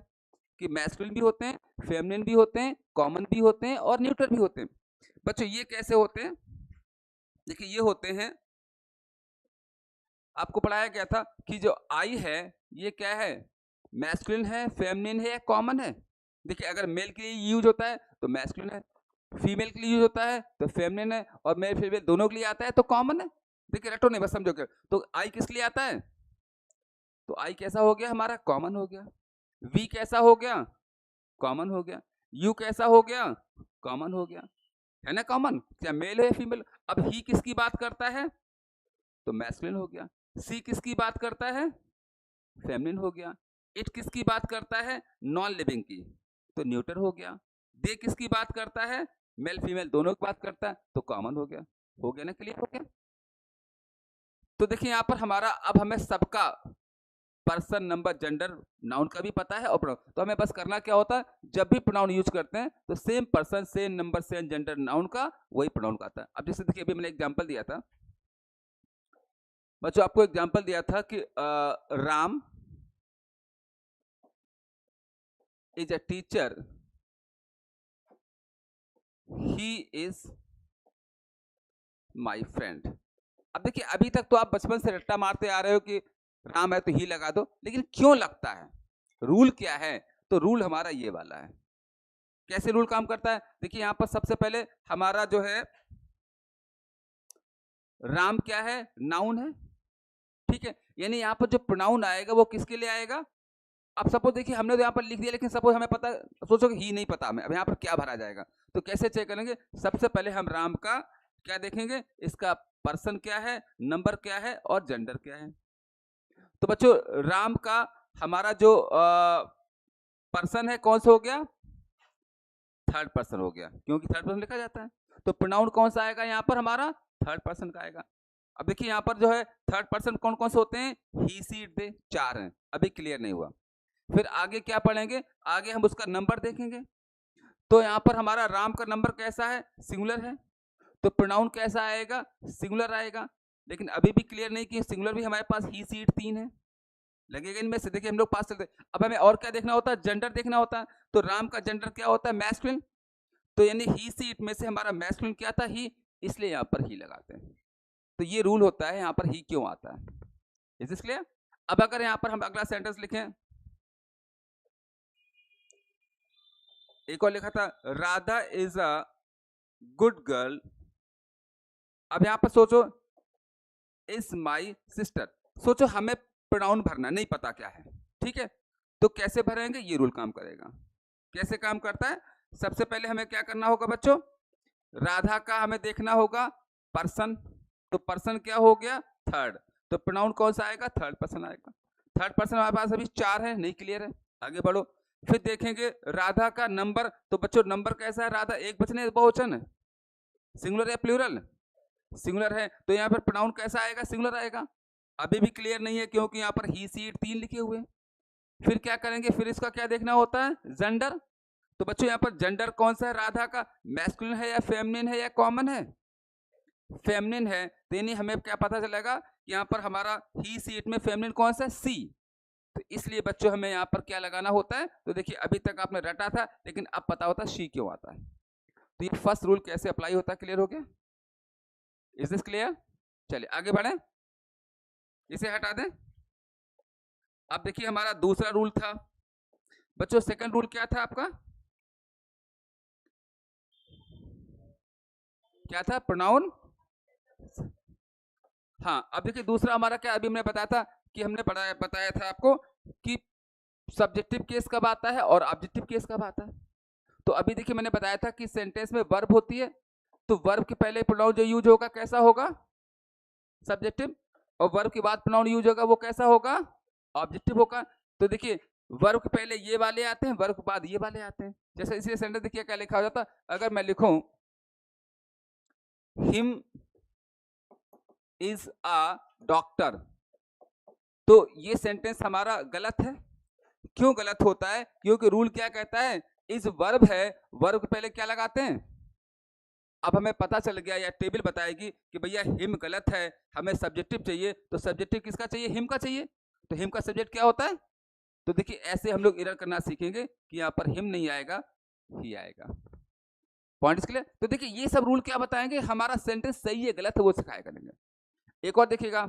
कि मैस्कुलिन भी होते हैं, फेमिनिन भी होते हैं, कॉमन भी होते हैं और न्यूट्रल भी होते हैं। बच्चों ये कैसे होते हैं? देखिए ये होते हैं, आपको पढ़ाया गया था कि जो आई है ये क्या है? मैस्कुलिन है, फेमिनिन है या कॉमन है? देखिए अगर मेल के लिए यूज होता है तो मैस्कुलिन है, फीमेल के लिए यूज होता है तो फेमिनिन है, और मेल फीमेल दोनों के लिए आता है तो कॉमन है। देखिए रटो नहीं, बस समझो क्या। तो आई किस लिए आता है? तो आई कैसा हो गया हमारा? कॉमन हो गया। वी कैसा हो गया? कॉमन हो गया। यू कैसा हो गया? कॉमन हो गया, है ना कॉमन, क्या मेल है फीमेल। अब ही किसकी बात करता है? तो मैस्कुलिन हो गया। सी किसकी बात करता है? फेमिनिन हो गया। इट किसकी बात करता है? नॉन लिविंग की, तो न्यूट्रल हो गया। दे किसकी बात करता है? मेल फीमेल दोनों की बात करता है, तो कॉमन हो गया। हो गया ना? क्लियर हो गया? तो देखिए यहाँ पर हमारा अब हमें सबका पर्सन, नंबर, जेंडर, नाउन का भी पता है और प्रोनाउन, तो हमें बस करना क्या होता है, जब भी प्रोनाउन यूज करते हैं तो same person, same number, same gender, noun का वही प्रोनाउन का आता है। अब जैसे देखिए अभी मैंने एग्जांपल दिया था बच्चों, आपको एग्जांपल दिया था कि Ram is a teacher, he is my friend. अब देखिए अभी तक तो आप बचपन से रट्टा मारते आ रहे हो कि राम है तो ही लगा दो, लेकिन क्यों लगता है, रूल क्या है, तो रूल हमारा ये वाला है। कैसे रूल काम करता है, देखिए यहां पर सबसे पहले हमारा जो है राम क्या है, नाउन है, ठीक है, यानी यहां पर जो प्रोनाउन आएगा वो किसके लिए आएगा। अब सपोज देखिए हमने तो यहाँ पर लिख दिया, लेकिन सपोज हमें पता, सोचो कि ही नहीं पता हमें, अब यहाँ पर क्या भरा जाएगा, तो कैसे चेक करेंगे, सबसे पहले हम राम का क्या देखेंगे, इसका पर्सन क्या है, नंबर क्या है और जेंडर क्या है। तो बच्चों राम का हमारा जो पर्सन है कौन सा हो गया, थर्ड पर्सन हो गया, क्योंकि थर्ड पर्सन लिखा जाता है। तो प्रोनाउन कौन सा आएगा यहाँ पर, हमारा थर्ड पर्सन का आएगा। अब देखिए यहाँ पर जो है थर्ड पर्सन कौन कौन से होते हैं, ही, सी, दे, 4 हैं, अभी क्लियर नहीं हुआ। फिर आगे क्या पढ़ेंगे, आगे हम उसका नंबर देखेंगे। तो यहाँ पर हमारा राम का नंबर कैसा है, सिंगुलर है, तो प्रोनाउन कैसा आएगा, सिंगुलर आएगा। लेकिन अभी भी क्लियर नहीं कि सिंगुलर भी हमारे पास ही, सीट 3 है, लगेगा इनमें से, देखिए हम लोग पास चलते। अब हमें और क्या देखना होता है, जेंडर देखना होता है। तो राम का जेंडर क्या होता है, मैस्कुलिन, तो यानी ही, सीट में से हमारा मैस्कुलिन क्या था, ही, इसलिए यहाँ पर ही लगाते हैं। तो ये रूल होता है यहाँ पर ही क्यों आता है। Is this clear. अब अगर यहाँ पर हम अगला सेंटेंस लिखें, एक और लिखा था Radha is a good girl. अब यहां पर सोचो इज माई सिस्टर, सोचो हमें प्रोनाउन भरना नहीं पता क्या है, ठीक है, तो कैसे भरेंगे, ये रूल काम करेगा। कैसे काम करता है, सबसे पहले हमें क्या करना होगा बच्चों, राधा का हमें देखना होगा पर्सन, तो पर्सन क्या हो गया, थर्ड, तो प्रोनाउन कौन सा आएगा, थर्ड पर्सन आएगा। थर्ड पर्सन हमारे पास अभी 4 है, नहीं क्लियर है, आगे बढ़ो। फिर देखेंगे राधा का नंबर, तो बच्चों नंबर कैसा है, राधा एक वचन है बहुवचन है, सिंगुलर या प्लूरल, सिंगुलर है, तो यहाँ पर प्रोनाउन कैसा आएगा, सिंगुलर आएगा। अभी भी क्लियर नहीं है क्योंकि यहाँ पर ही, सीट 3 लिखे हुए। फिर क्या करेंगे, फिर इसका क्या देखना होता है, जेंडर, तो बच्चों यहाँ पर जेंडर कौन सा है, राधा का मैस्कुलिन है या फेमिनिन है या कॉमन है, फेमिनिन है, तो यानी हमें क्या पता चलेगा, यहाँ पर हमारा ही, सीट में फेमिनिन कौन सा है, सी, तो इसलिए बच्चों हमें यहाँ पर क्या लगाना होता है। तो देखिए अभी तक आपने रटा था, लेकिन अब पता होता शी क्यों आता है। तो ये फर्स्ट रूल कैसे अप्लाई होता है, क्लियर हो गया, इज दिस क्लियर। चलिए आगे बढ़े, इसे हटा दें। अब देखिए हमारा दूसरा रूल था बच्चों, सेकंड रूल क्या था आपका, क्या था, प्रोनाउन। हाँ अब देखिए दूसरा हमारा क्या, अभी मैंने बताया था कि हमने बताया था आपको कि सब्जेक्टिव केस कब आता है और ऑब्जेक्टिव केस कब आता है। तो अभी देखिए मैंने बताया था कि सेंटेंस में वर्ब होती है, तो वर्ब के पहले प्रोनाउन जो यूज होगा कैसा होगा, सब्जेक्टिव, और वर्ब के बाद प्रोनाउन यूज होगा वो कैसा होगा, ऑब्जेक्टिव होगा। तो देखिए वर्ब के पहले ये वाले आते हैं, वर्ब के बाद ये वाले आते हैं। जैसे इसी सेंटेंस देखिए क्या लिखा हो जाता, अगर मैं लिखूं हिम इज अ डॉक्टर, तो ये सेंटेंस हमारा गलत है। क्यों गलत होता है, क्योंकि रूल क्या कहता है, इस वर्ब है, वर्ब के पहले क्या लगाते हैं। अब हमें पता चल गया या टेबल बताएगी कि भैया हिम गलत है, हमें सब्जेक्टिव चाहिए, तो सब्जेक्टिव किसका चाहिए, हिम का चाहिए, तो हिम का सब्जेक्ट क्या होता है। तो देखिए ऐसे हम लोग एरर करना सीखेंगे कि यहाँ पर हिम नहीं आएगा, ही आएगा। Points clear. तो देखिए ये सब रूल क्या बताएंगे, हमारा सेंटेंस सही है गलत है वो सिखाया करेंगे। एक और देखिएगा,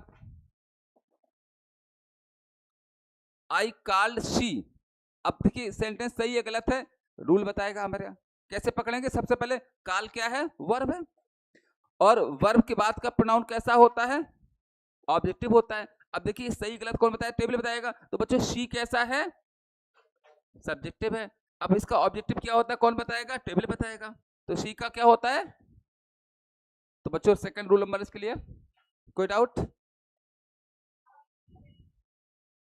आई कॉल्ड शी, अब देखिए सेंटेंस सही है गलत है, रूल बताएगा हमारे यहाँ। कैसे पकड़ेंगे, सबसे पहले काल क्या है, वर्ब है, और वर्ब के बाद का प्रोनाउन कैसा होता है, ऑब्जेक्टिव होता है। अब देखिए सही गलत कौन बताया, टेबल बताएगा। तो बच्चों शी कैसा है, सब्जेक्टिव है। अब इसका ऑब्जेक्टिव क्या होता है कौन बताएगा, टेबल बताएगा। तो शी का क्या होता है, तो बच्चों सेकंड रूल नंबर इसके लिए, कोई डाउट।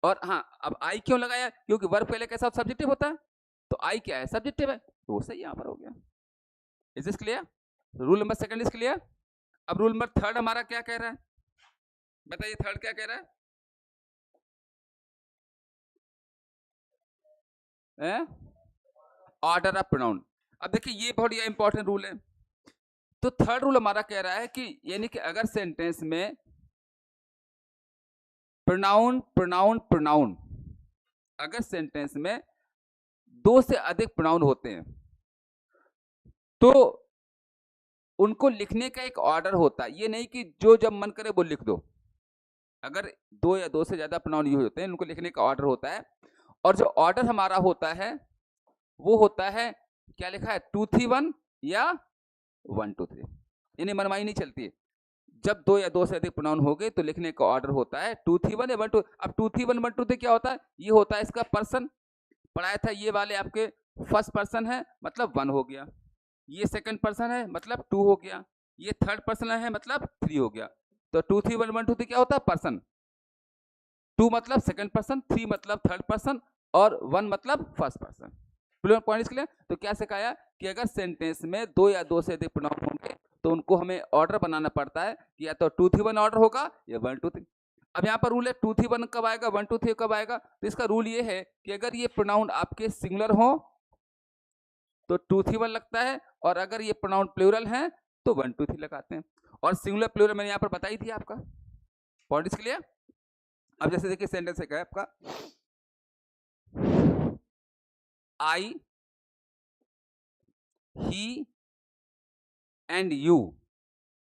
और हाँ अब आई क्यों लगाया, क्योंकि वर्ब पहले कैसा सब्जेक्टिव होता है, तो आई क्या है, सब्जेक्टिव है, तो वो सही यहाँ पर हो गया। Is this clear, rule number second is clear. अब रूल नंबर थर्ड हमारा क्या कह रहा है, बताइए थर्ड क्या कह रहा है? Order of pronoun. अब देखिए ये बहुत इंपॉर्टेंट रूल है। तो थर्ड रूल हमारा कह रहा है कि यानी कि अगर सेंटेंस में प्रोनाउन प्रोनाउन प्रोनाउन, अगर सेंटेंस में दो से अधिक प्रोनाउन होते हैं तो उनको लिखने का एक ऑर्डर होता है। ये नहीं कि जो जब मन करे वो लिख दो। अगर दो या दो से ज्यादा प्रोनाउन यूज होते हैं उनको लिखने का ऑर्डर होता है। और जो ऑर्डर हमारा होता है वो होता है, क्या लिखा है, 2 3 1 या 1 2 3। यानी मनमानी नहीं चलती है। जब दो या दो से अधिक प्रोनाउन हो गए तो लिखने का ऑर्डर होता है 2 3 1 या 1 2। अब 2 3 1 1 2 3 क्या होता है? ये होता है इसका पर्सन। पढ़ाया था ये वाले आपके फर्स्ट पर्सन है मतलब 1 हो गया, ये सेकंड पर्सन है मतलब 2 हो गया, ये थर्ड पर्सन है मतलब 3 हो गया। तो 2 3 1 1 2 3 क्या होता है? पर्सन। 2 मतलब सेकंड पर्सन, 3 मतलब थर्ड पर्सन और 1 मतलब फर्स्ट पर्सन। प्लूरल पॉइंट इसके लिए तो क्या सिखाया कि अगर सेंटेंस में दो या दो से अधिक प्रोनाउन होंगे तो उनको हमें ऑर्डर बनाना पड़ता है कि या तो 2 3 1 ऑर्डर होगा या 1 2 3। अब यहाँ पर रूल है 2 3 1 कब आएगा, 1 2 3 कब आएगा? तो इसका रूल ये है कि अगर ये प्रोनाउन आपके सिंगुलर हो तो 2 3 1 लगता है, और अगर ये प्रोनाउन प्लूरल है तो 1 2 3 लगाते हैं। और सिंगुलर प्लूरल मैंने यहाँ पर बताई थी आपका। पॉइंट इसके लिए अब जैसे देखिए सेंटेंस है आपका आई, ही एंड यू।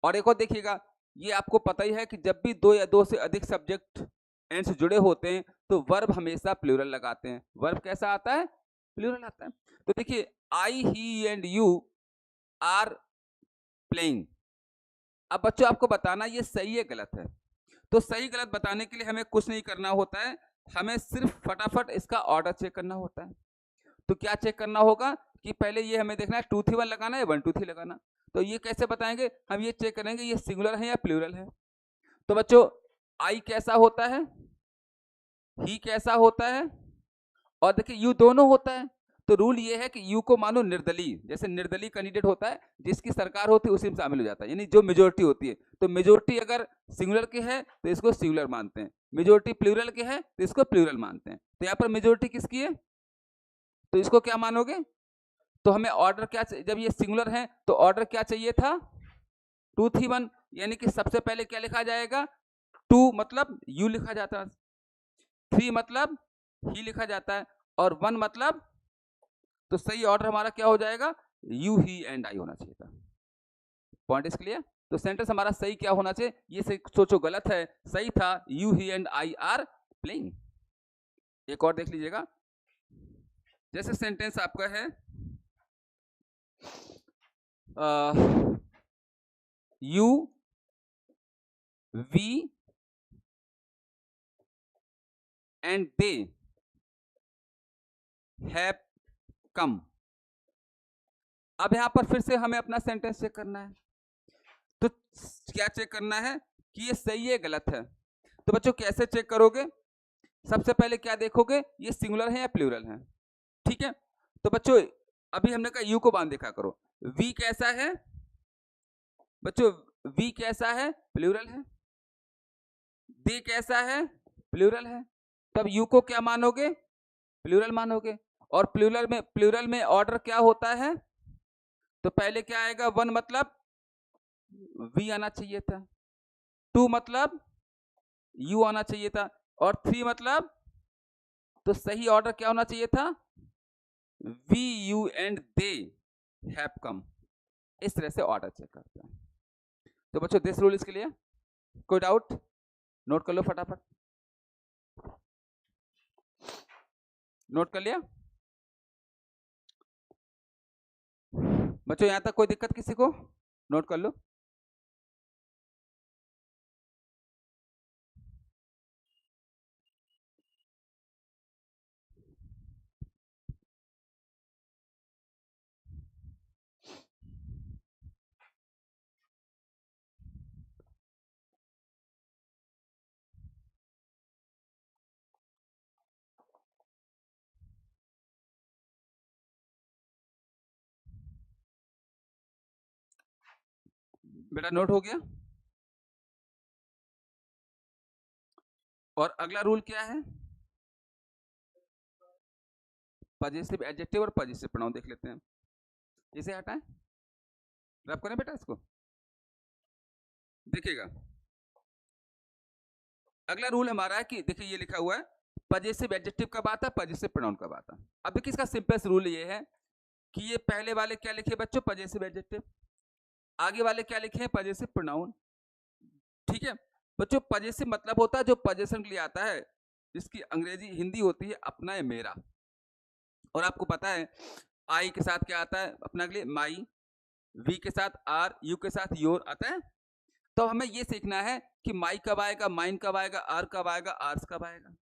और एक और देखिएगा, ये आपको पता ही है कि जब भी दो या दो से अधिक सब्जेक्ट एंड से जुड़े होते हैं तो वर्ब हमेशा प्लूरल लगाते हैं। वर्ब कैसा आता है? प्लूरल आता है। तो देखिए आई, ही एंड यू आर प्लेइंग। अब बच्चों आपको बताना ये सही है गलत है। तो सही गलत बताने के लिए हमें कुछ नहीं करना होता है, हमें सिर्फ फटाफट इसका ऑर्डर चेक करना होता है। तो क्या चेक करना होगा कि पहले ये हमें देखना है 2 3 1 लगाना है, 1 2 3 लगाना। तो ये कैसे बताएंगे? हम ये चेक करेंगे ये सिंगुलर है या प्लूरल है। तो बच्चों आई कैसा होता है, ही कैसा होता है, और देखिए यू दोनों होता है। तो रूल ये है कि यू को मानो निर्दलीय, जैसे निर्दलीय कैंडिडेट होता है जिसकी सरकार होती है उसी में शामिल हो जाता है, यानी जो मेजोरिटी होती है। तो मेजोरिटी अगर सिंगुलर की है तो इसको सिंगुलर मानते हैं, मेजोरिटी प्लूरल की है तो इसको प्लूरल मानते हैं। तो यहाँ पर मेजोरिटी किसकी है तो इसको क्या मानोगे? तो हमें ऑर्डर क्या, जब ये सिंगुलर है तो ऑर्डर क्या चाहिए था? 2 3 1। यानी कि सबसे पहले क्या लिखा जाएगा? 2 मतलब यू लिखा जाता है, 3 मतलब ही लिखा जाता है, और 1 मतलब, तो सही ऑर्डर हमारा क्या हो जाएगा? यू, ही एंड आई होना चाहिए था। Point is clear? तो सेंटेंस हमारा सही क्या होना चाहिए? ये सोचो गलत है, सही था you, he and I are playing. एक और देख लीजिएगा, जैसे सेंटेंस आपका है you we and they have come. अब यहां पर फिर से हमें अपना सेंटेंस चेक करना है। तो क्या चेक करना है कि ये सही है गलत है? तो बच्चों कैसे चेक करोगे? सबसे पहले क्या देखोगे, ये सिंगुलर है या प्लूरल है। ठीक है, तो बच्चों अभी हमने कहा यू को बांध देखा करो। वी कैसा है बच्चों? वी कैसा है? प्लूरल है। दे कैसा है? प्लूरल है। तब यू को क्या मानोगे? प्लूरल मानोगे। और प्लूरल में ऑर्डर क्या होता है? तो पहले क्या आएगा? 1 मतलब वी आना चाहिए था, 2 मतलब यू आना चाहिए था, और 3 मतलब, तो सही ऑर्डर क्या होना चाहिए था? We, you and they have come. इस तरह से ऑर्डर चेक करते हैं। तो बच्चों दिस रूल इसके लिए कोई डाउट? नोट कर लो फटाफट, नोट कर लिया बच्चों? यहां तक कोई दिक्कत किसी को? नोट कर लो। बेटा नोट हो गया? और अगला रूल क्या है? पजेसिव एडजेक्टिव और पजेसिव प्रोनाउन देख लेते हैं। इसे हटाएं, रब करें बेटा इसको, देखिएगा अगला रूल हमारा है कि देखिए ये लिखा हुआ है पजेसिव एडजेक्टिव कब आता है, पजेसिव प्रोनाउन कब आता है। अब देखिए इसका सिंपलेस्ट रूल ये है कि ये पहले वाले क्या लिखे बच्चों, पजेसिव एडजेक्टिव, आगे वाले क्या लिखे हैं, पजेसिव प्रोनाउन। ठीक है बच्चों, पजेसिव मतलब होता है जो पजेशन के लिए आता है, इसकी अंग्रेजी हिंदी होती है अपना या मेरा। और आपको पता है आई के साथ क्या आता है अपना के लिए, माई, वी के साथ आर, यू के साथ योर आता है। तो हमें ये सीखना है कि माई कब आएगा, माइन कब आएगा, आर कब आएगा, आर्स कब आएगा।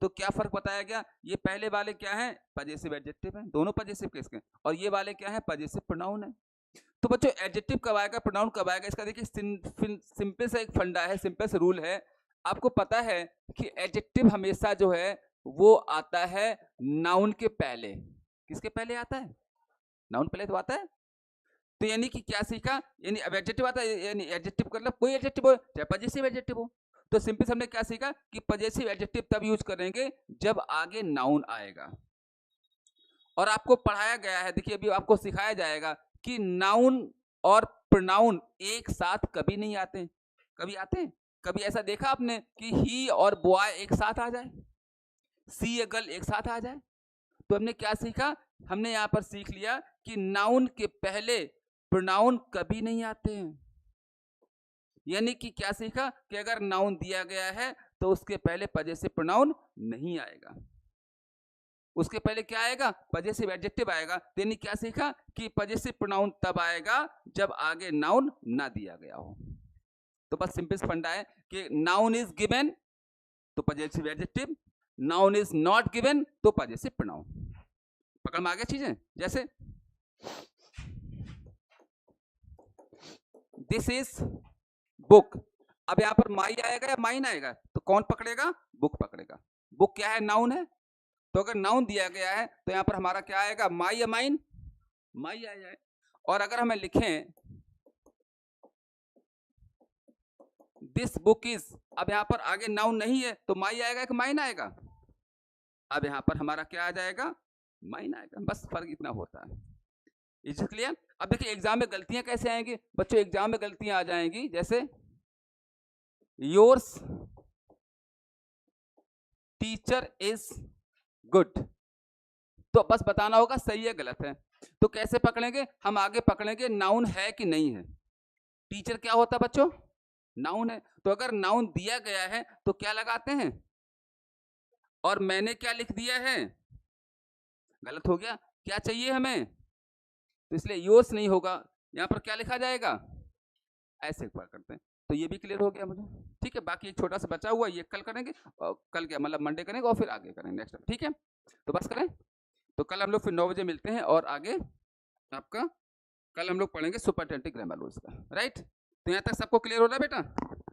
तो क्या फर्क बताया गया, ये पहले वाले क्या है, पजेसिव एडजेक्टिव है, दोनों पजेसिव केस के, और ये वाले क्या है, पजेसिव प्रोनाउन है। तो बच्चों एडजेक्टिव कब आएगा, प्रोनाउन कब आएगा, इसका देखिए सिंपल सा एक फंडा है, सिंपल सा रूल है। आपको पता है कि एडजेक्टिव हमेशा जो है वो आता है नाउन के पहले। किसके पहले आता है, नाउन पहले तो आता है। तो यानी कि क्या सीखा, यानी अब एडजेक्टिव आता है, यानी एडजेक्टिव का मतलब कोई एडजेक्टिव हो चाहे पजेसिव एडजेक्टिव हो। तो सिंपल हमने क्या सीखा कि पजेसिव एडजेक्टिव तब यूज करेंगे जब आगे नाउन आएगा। और आपको पढ़ाया गया है, देखिए अभी आपको सिखाया जाएगा कि नाउन और प्रोनाउन एक साथ कभी नहीं आते। कभी आते हैं, कभी ऐसा देखा आपने कि ही और बॉय एक साथ आ जाए, सी या गर्ल एक साथ आ जाए। तो हमने क्या सीखा, हमने यहाँ पर सीख लिया कि नाउन के पहले प्रोनाउन कभी नहीं आते हैं। यानी कि क्या सीखा कि अगर नाउन दिया गया है तो उसके पहले पजेसिव प्रोनाउन नहीं आएगा, उसके पहले क्या आएगा, पजेसिव एडजेक्टिव आएगा। यानी क्या सीखा कि पजेसिव प्रोनाउन तब आएगा जब आगे नाउन ना दिया गया हो। तो बस सिंपल फंडा है कि नाउन इज गिवन तो possessive adjective, noun is not given तो पजेसिव प्रोनाउन। पकड़ में आ गया चीजें, जैसे दिस इज बुक, अब यहां पर माई आएगा या माइन आएगा, तो कौन पकड़ेगा, बुक पकड़ेगा। बुक क्या है, नाउन है, तो अगर नाउन दिया गया है तो यहां पर हमारा क्या आएगा, माई या माइन, माई आ जाए। और अगर हमें लिखें दिस बुक इज, अब यहां पर आगे नाउन नहीं है तो माई आएगा कि माइन आएगा, अब यहां पर हमारा क्या आ जाएगा, माइन आएगा। बस फर्क इतना होता है, इज इट क्लियर। अब देखिए एग्जाम में गलतियां कैसे आएंगी बच्चों, एग्जाम में गलतियां आ जाएंगी जैसे योर्स टीचर इज गुड, तो बस बताना होगा सही है गलत है। तो कैसे पकड़ेंगे, हम आगे पकड़ेंगे नाउन है कि नहीं है। टीचर क्या होता है बच्चों, नाउन है, तो अगर नाउन दिया गया है तो क्या लगाते हैं, और मैंने क्या लिख दिया है, गलत हो गया, क्या चाहिए हमें, तो इसलिए योर्स नहीं होगा, यहां पर क्या लिखा जाएगा, ऐसे करते हैं। तो ये भी क्लियर हो गया मुझे, ठीक है। बाकी एक छोटा सा बचा हुआ ये कल करेंगे, और कल क्या मतलब मंडे करेंगे और फिर आगे करेंगे नेक्स्ट, ठीक है। तो बस करें, तो कल हम लोग फिर 9 बजे मिलते हैं और आगे आपका कल हम लोग पढ़ेंगे सुपरटेंटिव ग्रामर रूल्स का, राइट। तो यहाँ तक सबको क्लियर हो रहा है बेटा।